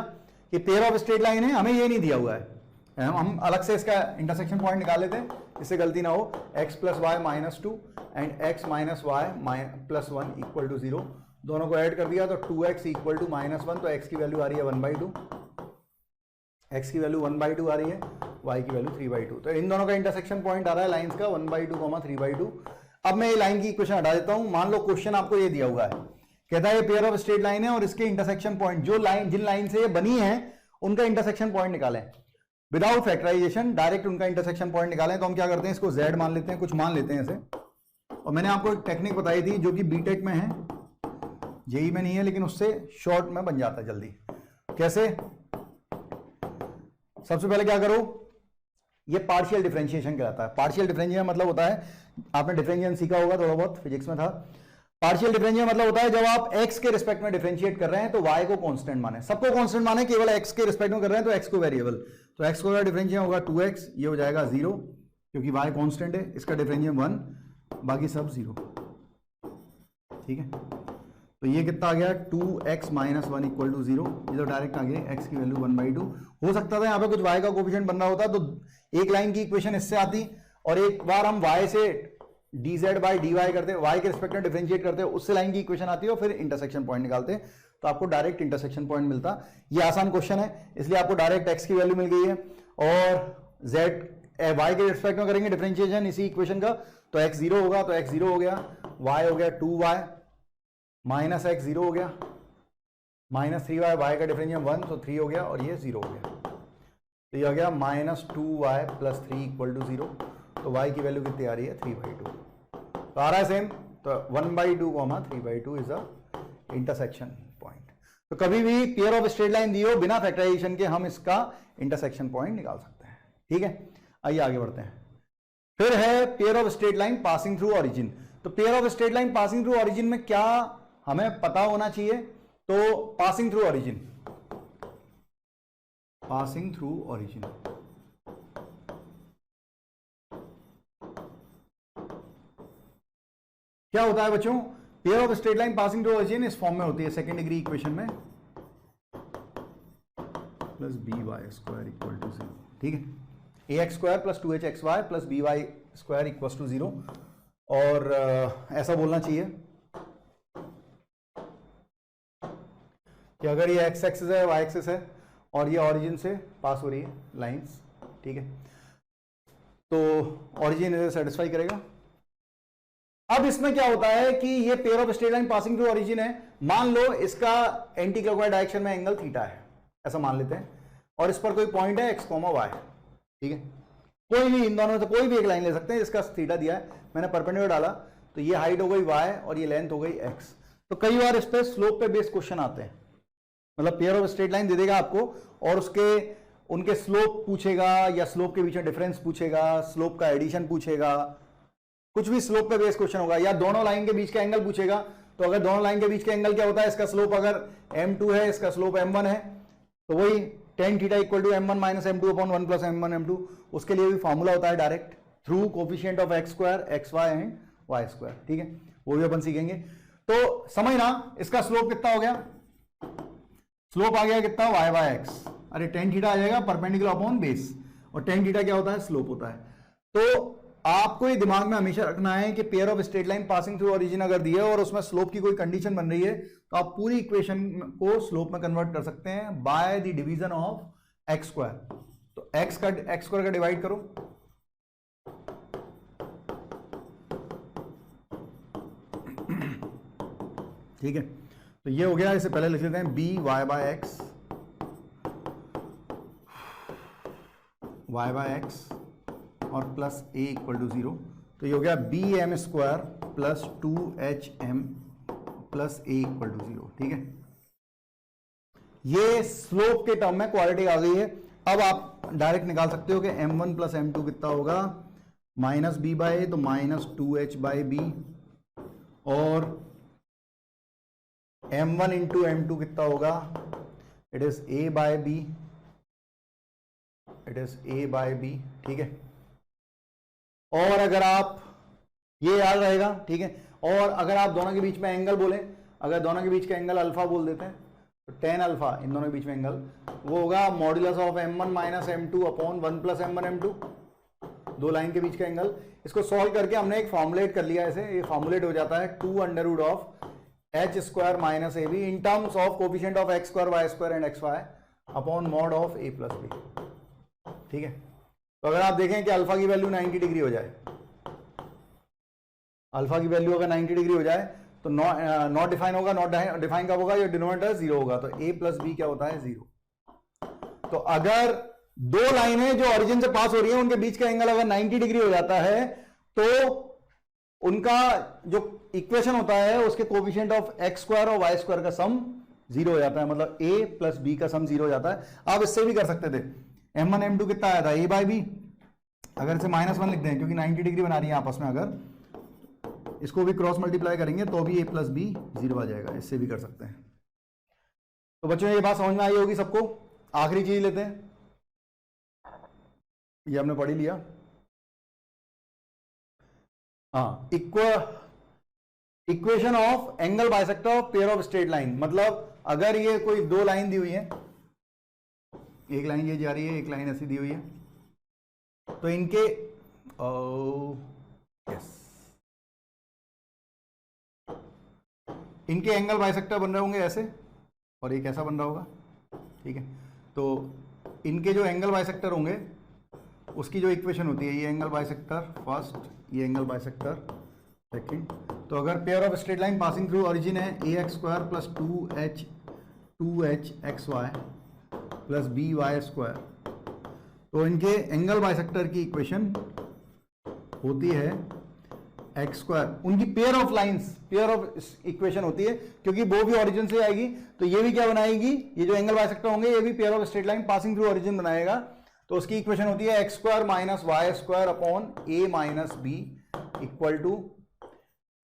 कि पेयर ऑफ स्ट्रेट लाइन है, हमें ये नहीं दिया हुआ है, हम अलग से इसका इंटरसेक्शन पॉइंट निकाल लेते हैं, इससे गलती ना हो। x plus Y minus 2 and x minus Y plus 1 equal to 0, दोनों को ऐड कर दिया तो 2x इक्वल टू माइनस 1, तो x की वैल्यू आ रही है 1/2, x की वैल्यू 1/2 आ रही है, y की वैल्यू 3/2। तो इन दोनों का इंटरसेक्शन पॉइंट आ रहा है लाइंस का 1/2, 3/2। अब मैं ये लाइन की इक्वेशन हटा देता हूं। मान लो क्वेश्चन आपको ये दिया हुआ है, कहता है ये पेयर ऑफ स्ट्रेट लाइन है और इसके इंटरसेक्शन पॉइंट, जो लाइन जिन लाइन से ये बनी है उनका इंटरसेक्शन पॉइंट निकालें विदाउट फैक्टराइजेशन, डायरेक्ट उनका इंटरसेक्शन पॉइंट निकालें। तो हम क्या करते हैं, इसको z मान लेते हैं, कुछ मान लेते हैं इसे। और मैंने आपको एक टेक्निक बताई थी जो कि बीटेक में है, जेई में नहीं है, लेकिन उससे शॉर्ट में बन जाता है जल्दी। कैसे? सबसे पहले क्या करो, ये पार्शियल डिफरेंशिएशन कहलाता है। पार्शियल डिफरेंशिएशन मतलब होता है, आपने डिफरेंशिएशन सीखा होगा थोड़ा बहुत, फिजिक्स में था। पार्शियल डिफरेंशिएशन मतलब होता है जब आप x के रिस्पेक्ट में डिफरेंशिएट कर रहे हैं तो y को कांस्टेंट माने, सबको कांस्टेंट माने, केवल x के रिस्पेक्ट में कर रहे हैं तो x को वेरिएबल। तो x को डिफरेंशिएशन होगा 2x, ये हो जाएगा 0 क्योंकि y कांस्टेंट है, इसका डिफरेंशिएशन 1, बाकी सब 0, ठीक है। तो ये कितना आ गया, 2x माइनस 1 इक्वल टू 0, ये तो डायरेक्ट आ गया, x की वैल्यू 1/2। हो सकता था यहाँ पे कुछ y का कोफिशिएंट बन रहा होता तो एक लाइन की इक्वेशन इससे आती, और एक बार हम y से dz बाई dy करते, y के रिस्पेक्ट में डिफरेंशिएट करते, उससे लाइन की इक्वेशन आती है और फिर इंटरसेक्शन पॉइंट निकालते, तो आपको डायरेक्ट इंटरसेक्शन पॉइंट मिलता। ये आसान क्वेश्चन है, इसलिए आपको डायरेक्ट x की वैल्यू मिल गई है, और z y के रिस्पेक्ट में करेंगे डिफरेंशिएशन इसी इक्वेशन का, तो x 0 होगा, तो x 0 हो गया, y हो गया 2y, माइनस x 0 हो गया, माइनस 3y, y का डिफरेंशिएशन 1, तो 3 हो गया, और ये 0 हो गया, तो ये आ गया minus 2y plus 3 equal to 0। तो y की वैल्यू कितनी आ रही है, 3/2, तो आ रहा है सेम। तो 1/2, 3/2 इज द इंटरसेक्शन पॉइंट। तो कभी भी पेयर ऑफ स्ट्रेट लाइन दी हो, बिना फैक्टराइजेशन के हम इसका इंटरसेक्शन पॉइंट निकाल सकते हैं, ठीक है। आइए आगे बढ़ते हैं। फिर है pair of straight line passing through origin. तो pair of straight line passing through origin में क्या हमें पता होना चाहिए? तो passing through origin, passing through origin क्या होता है बच्चों? Pair of straight line passing through origin इस फॉर्म में होती है सेकेंड डिग्री इक्वेशन में, plus by square equal to 0, ठीक है। ax square plus 2hxy plus by square equal to 0, और ऐसा बोलना चाहिए कि अगर ये x एक्सिस है, y एक्सिस है, और ये ओरिजिन से पास हो रही है लाइंस, ठीक है, तो ओरिजिन इसे सेटिस्फाई करेगा। अब इसमें क्या होता है कि ये pair of straight line passing through origin है, मान लो इसका एंटी क्लॉकवाइज डायरेक्शन में एंगल थीटा है, ऐसा मान लेते हैं, और इस पर कोई पॉइंट है x, y, ठीक है। कोई भी इन दोनों में से कोई भी एक लाइन ले सकते हैं जिसका थीटा दिया है, मैंने परपेंडिकुलर डाला, तो ये हाइट हो गई y और ये लेंथ हो गई x। तो कई बार इस पर स्लोप पे बेस्ड क्वेश्चन आते हैं, मतलब पेयर ऑफ स्ट्रेट लाइन दे देगा आपको और उसके उनके स्लोप पूछेगा या स्लोप के बीच में डिफरेंस पूछेगा, स्लोप का एडिशन पूछेगा, कुछ भी स्लोप पे बेस्ड क्वेश्चन होगा, या दोनों लाइन के बीच का एंगल पूछेगा, तो अगर दोनों लाइन के बीच का एंगल क्या होता है, इसका स्लोप अगर m2 है, इसका स्लोप m1 है, तो वही tan theta equal to m1 minus m2 upon 1 plus m1 m2, उसके लिए भी फॉर्मूला होता है direct through coefficient of x square xy and y square, ठीक है, वो भी अपन सीखेंगे। तो समझना इसका स्लोप कितना हो गया, स्लोप आ गया कितना y बाय x, अरे tan थीटा आ जाएगा परपेंडिकुलर अपॉन बेस, और tan थीटा क्या होता है, स्लोप होता है। तो आपको ये दिमाग में हमेशा रखना है कि pair of straight line passing through origin अगर दिए और उसमें स्लोप की कोई कंडीशन बन रही है, तो आप पूरी इक्वेशन को स्लोप में कन्वर्ट कर सकते हैं by the division of x square. तो एक्स स्क्वायर का डिवाइड करो, ठीक है, तो ये हो गया, इसे पहले लिख लेते हैं B Y by X, Y by X और प्लस ए इक्वल टू 0, तो ये हो गया B M square plus 2HM plus A equal to 0, ठीक है। ये स्लोप के टर्म में क्वालिटी आ गई है। अब आप डायरेक्ट निकाल सकते हो कि m1 प्लस m2 कितना होगा, माइनस बी बाय ए, तो माइनस 2H बाय बी, और m1 इंटू m2 कितना होगा, it is a by B, it is a by B, ठीक है। और अगर आप ये याद रहेगा, ठीक है, और अगर आप दोनों के बीच में एंगल बोले, अगर दोनों के बीच का एंगल अल्फा बोल देते हैं, तो tan अल्फा, इन दोनों के बीच में एंगल, वो होगा modulus of m1 minus m2 upon 1 plus m1 m2, दो लाइन के बीच का एंगल। इसको सॉल्व करके हमने एक फॉर्मुलेट कर लिया, ऐसे ये फॉर्मुलेट हो जाता है 2 under root of h square minus A B in terms of coefficient of x square y square and xy upon mod of a plus B, ठीक है। तो अगर आप देखें कि अल्फा की वैल्यू 90 डिग्री हो जाए, अल्फा की वैल्यू अगर 90 डिग्री हो जाए, तो नॉट डिफाइन होगा, नॉट डिफाइन कब होगा, ये डिनोमिनेटर 0 होगा, तो a प्लस बी क्या होता है, 0। तो अगर दो लाइनें जो ओरिजिन से पास हो रही हैं, उनके बीच का एंगल अगर 90 डिग्री हो जाता है, तो उनका जो इक्वेशन होता है उसके कोफिशिएंट ऑफ x स्क्वायर और y स्क्वायर का सम 0 हो जाता है, मतलब a प्लस b का सम 0 हो जाता है। आप इससे भी कर सकते थे, m1 m2 कितना आया था, a बाई बी, अगर इसे -1 लिख दें क्योंकि 90 डिग्री बना रही है आपस में, अगर इसको भी क्रॉस मल्टीप्लाई करेंगे तो भी a प्लस बी 0 आ जाएगा, इससे भी कर सकते हैं। तो बच्चों ये बात समझ में आई होगी सबको। आखिरी चीज लेते हैं, ये हमने पढ़ ही लिया, हाँ, equation of angle bisector of pair of straight line. मतलब अगर ये कोई दो लाइन दी हुई है, एक लाइन ये जा रही है, एक लाइन ऐसी दी हुई है, तो इनके इनके एंगल बाइसेक्टर बन रहे होंगे ऐसे, और एक ऐसा बन रहा होगा, ठीक है। तो इनके जो एंगल बाइसेक्टर होंगे उसकी जो इक्वेशन होती है, ये एंगल बाइसेक्टर फर्स्ट, ये एंगल बाइसेक्टर सेकंड। तो अगर pair of straight line passing through origin है ax square plus 2h xy plus by square, तो इनके एंगल बाइसेक्टर की इक्वेशन होती है एक्स स्क्वायर। उनकी pair of lines, pair of equation होती है, क्योंकि वो भी ओरिजिन से आएगी, तो ये भी क्या बनाएगी, ये जो एंगल बाइसेक्टर होंगे ये भी pair of straight line passing through origin बनाएगा। तो उसकी इक्वेशन होती है X square minus Y square upon A minus B equal to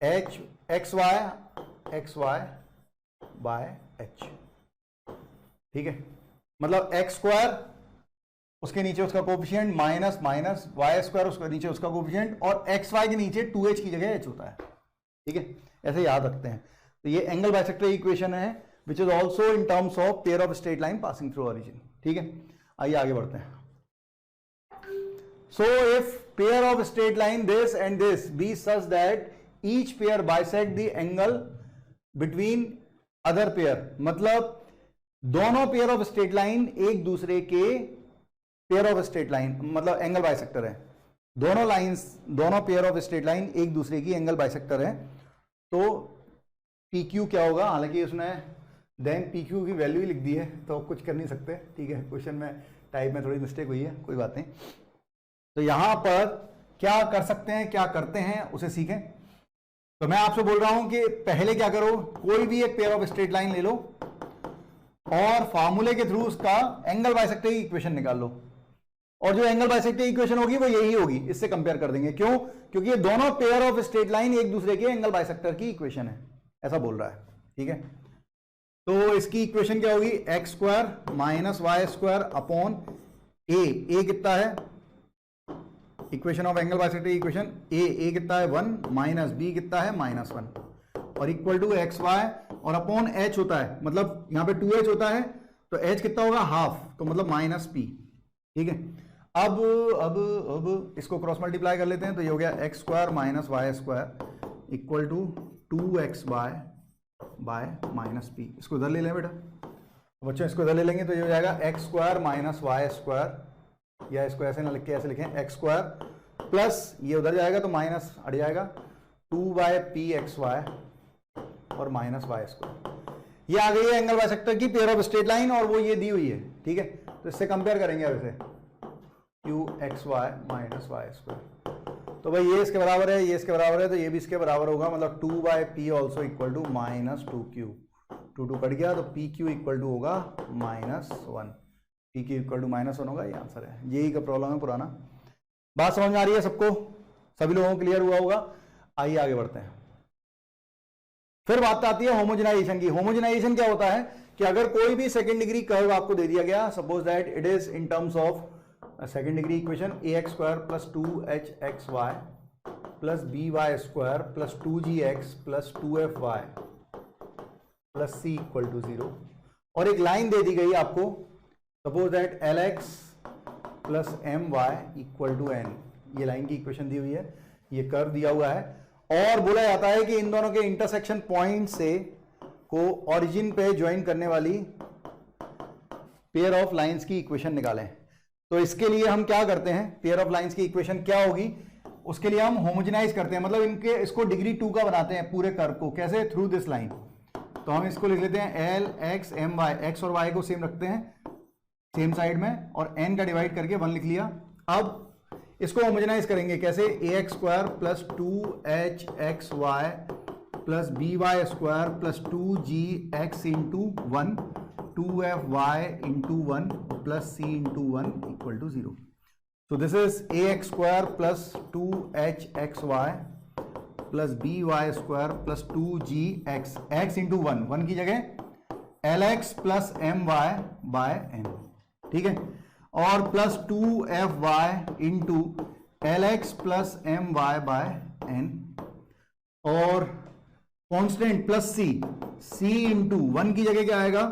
H X Y by H, ठीक है। मतलब एक्स स्क्वायर उसके नीचे उसका coefficient minus minus Y square उसके नीचे उसका कोफिशिएंट, और एक्स वाई के नीचे 2h की जगह h होता है, ठीक है। ऐसे याद रखते हैं। तो ये एंगल बाइसेक्टर इक्वेशन है which is also in terms of pair of straight line passing through origin, ठीक है। आइए आगे बढ़ते हैं। So if pair of straight line this and this be such that each pair bisect the angle between other pair, मतलब दोनों pair of straight line एक दूसरे के पेयर ऑफ स्ट्रेट लाइन, मतलब एंगल बाइसेक्टर है। दोनों लाइंस, दोनों pair of straight line एक दूसरे की एंगल बाइसेक्टर है। तो PQ क्या होगा, हालांकि उसने देन PQ की वैल्यू ही लिख दी है, तो कुछ कर नहीं सकते, ठीक है। क्वेश्चन में टाइप में थोड़ी मिस्टेक हुई है, कोई बात नहीं। तो यहां पर क्या कर सकते हैं, क्या करते हैं, उसे सीखें। तो मैं आपसे बोल रहा हूं कि पहले क्या करो, कोई भी एक पेयर ऑफ स्ट्रेट लाइन ले लो, और फार्मूले के थ्रू उसका एंगल बाइसेक्टर की इक्वेशन निकाल लो, और जो एंगल बाइसेक्टर इक्वेशन होगी वो यही होगी, इससे कंपेयर कर देंगे। क्यों? क्योंकि ये दोनों पेयर ऑफ स्ट्रेट लाइन एक दूसरे के एंगल बाइसेक्टर की इक्वेशन है, ऐसा बोल रहा है। ठीक है, तो इसकी इक्वेशन क्या होगी? X square minus Y square upon A कितना है? Equation of angle bisector equation A कितना है? 1 माइनस बी कितना है? -1 और इक्वल टू एक्स वाई और अपॉन एच होता है, मतलब यहां पे 2h होता है तो एच कितना होगा? हाफ, तो मतलब माइनस पी। ठीक है, अब इसको क्रॉस मल्टीप्लाई कर लेते हैं, तो ये हो गया X square minus Y square equal to 2x by minus P. इसको इधर ले लें बेटा, बच्चों इसको इधर ले लेंगे तो ये हो जाएगा X square minus Y square, या इसको ऐसे ना लिख के ऐसे लिखें, एक्स स्क्वायर प्लस ये उधर जाएगा तो माइनस हट जाएगा 2/pxy और माइनस वाई स्क्वायर। ये आ गई है एंगल बाइसेक्टर की पेयर ऑफ स्ट्रेट लाइन, और वो ये दी हुई है। ठीक है, तो इससे कंपेयर करेंगे अब इसे, qxy माइनस वाई स्क्वायर, तो भाई ये इसके बराबर है, ये इसके बराबर है, तो ये भी इसके बराबर होगा, मतलब 2/p also equal to -2q। 2 cut गया तो pq इक्वल टू होगा -1, pq इक्वल टू -1 होगा। ये आंसर है, यही का प्रॉब्लम है पुराना। बात समझ में आ रही है सबको? सभी लोगों को क्लियर हुआ होगा? आइए आगे बढ़ते हैं। फिर बात आती है होमोजेनाइजेशन की। होमोजेनाइजेशन क्या होता है कि अगर कोई भी सेकंड डिग्री कर्व आपको दे दिया गया, suppose that it is in terms of second degree equation ax square plus 2hxy plus by square plus 2gx plus 2fy plus c equal to 0, और एक लाइन दे दी गई आपको, suppose that lx plus my equal to n। ये line की equation दी हुई है, ये कर्व दिया हुआ है, और बोला जाता है कि इन दोनों के इंटरसेक्शन पॉइंट से को ओरिजिन पे ज्वाइन करने वाली पेयर ऑफ लाइंस की इक्वेशन निकालें। तो इसके लिए हम क्या करते हैं, पेयर ऑफ लाइंस की इक्वेशन क्या होगी, उसके लिए हम होमोजेनाइज करते हैं, मतलब इनके इसको डिग्री 2 का बनाते हैं पूरे कर्व को। कैसे? Through this line. तो हम इसको लिख लेते हैं L X M Y, X और वाई को सेम रखते हैं सेम साइड में, और एन का डिवाइड करके 1 लिख लिया। अब इसको होमोजेनाइज करेंगे कैसे? ax square plus 2hxy plus by square plus 2gx into 1 2fy into 1 plus c into 1 equal to 0। So this is ax square plus 2hxy plus by square plus 2gx, x into 1 की जगह lx plus my by n। ठीक है, और plus 2fy into lx plus my by n, और constant plus c into 1 की जगह क्या आएगा?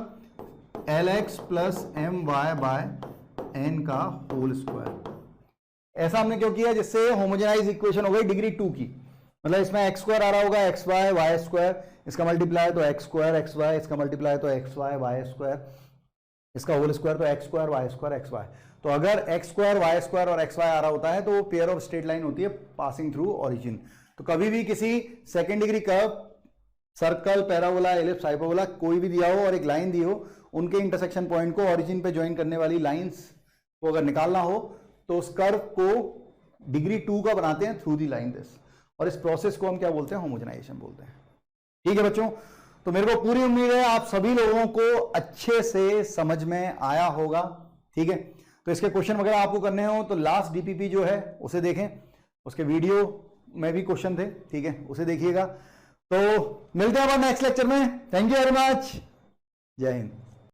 lx plus my by n का होल स्क्वायर। ऐसा हमने क्यों किया? जिससे होमोजेनाइज इक्वेशन हो गई डिग्री 2 की, मतलब इसमें एक्स स्क्वायर आ रहा होगा, एक्स वाई वाई स्क्वायर, इसका मल्टीप्लाई तो एक्स स्क्वायर एक्स वाई, इसका मल्टीप्लाई तो एक्स वाई वाई स्क्वायर, इसका होल स्क्वायर तो X square Y square X Y. तो अगर एक्स स्क्वायर वाई स्क्वायर और एक्स वाई आ रहा होता है तो वो पेयर ऑफ स्ट्रेट लाइन होती है पासिंग थ्रू ओरिजिन। तो कभी भी किसी second degree curve, circle, parabola, ellipse, hyperbola कोई भी दिया हो और एक लाइन दी हो, उनके इंटरसेक्शन पॉइंट को ओरिजिन पे ज्वाइन करने वाली लाइंस को अगर निकालना हो तो उस कर्व को डिग्री 2 का बनाते हैं थ्रू दी लाइन दिस, और इस प्रोसेस को हम क्या बोलते हैं? होमोजेनाइजेशन बोलते हैं। ठीक है बच्चों, तो मेरे को पूरी उम्मीद है आप सभी लोगों को अच्छे से समझ में आया होगा। ठीक है, तो इसके क्वेश्चन वगैरह आपको करने हो तो लास्ट डीपीपी जो है उसे देखें, उसके वीडियो में भी क्वेश्चन थे। ठीक है, उसे देखिएगा। तो मिलते हैं अब नेक्स्ट लेक्चर में। थैंक यू वेरी मच, जय हिंद।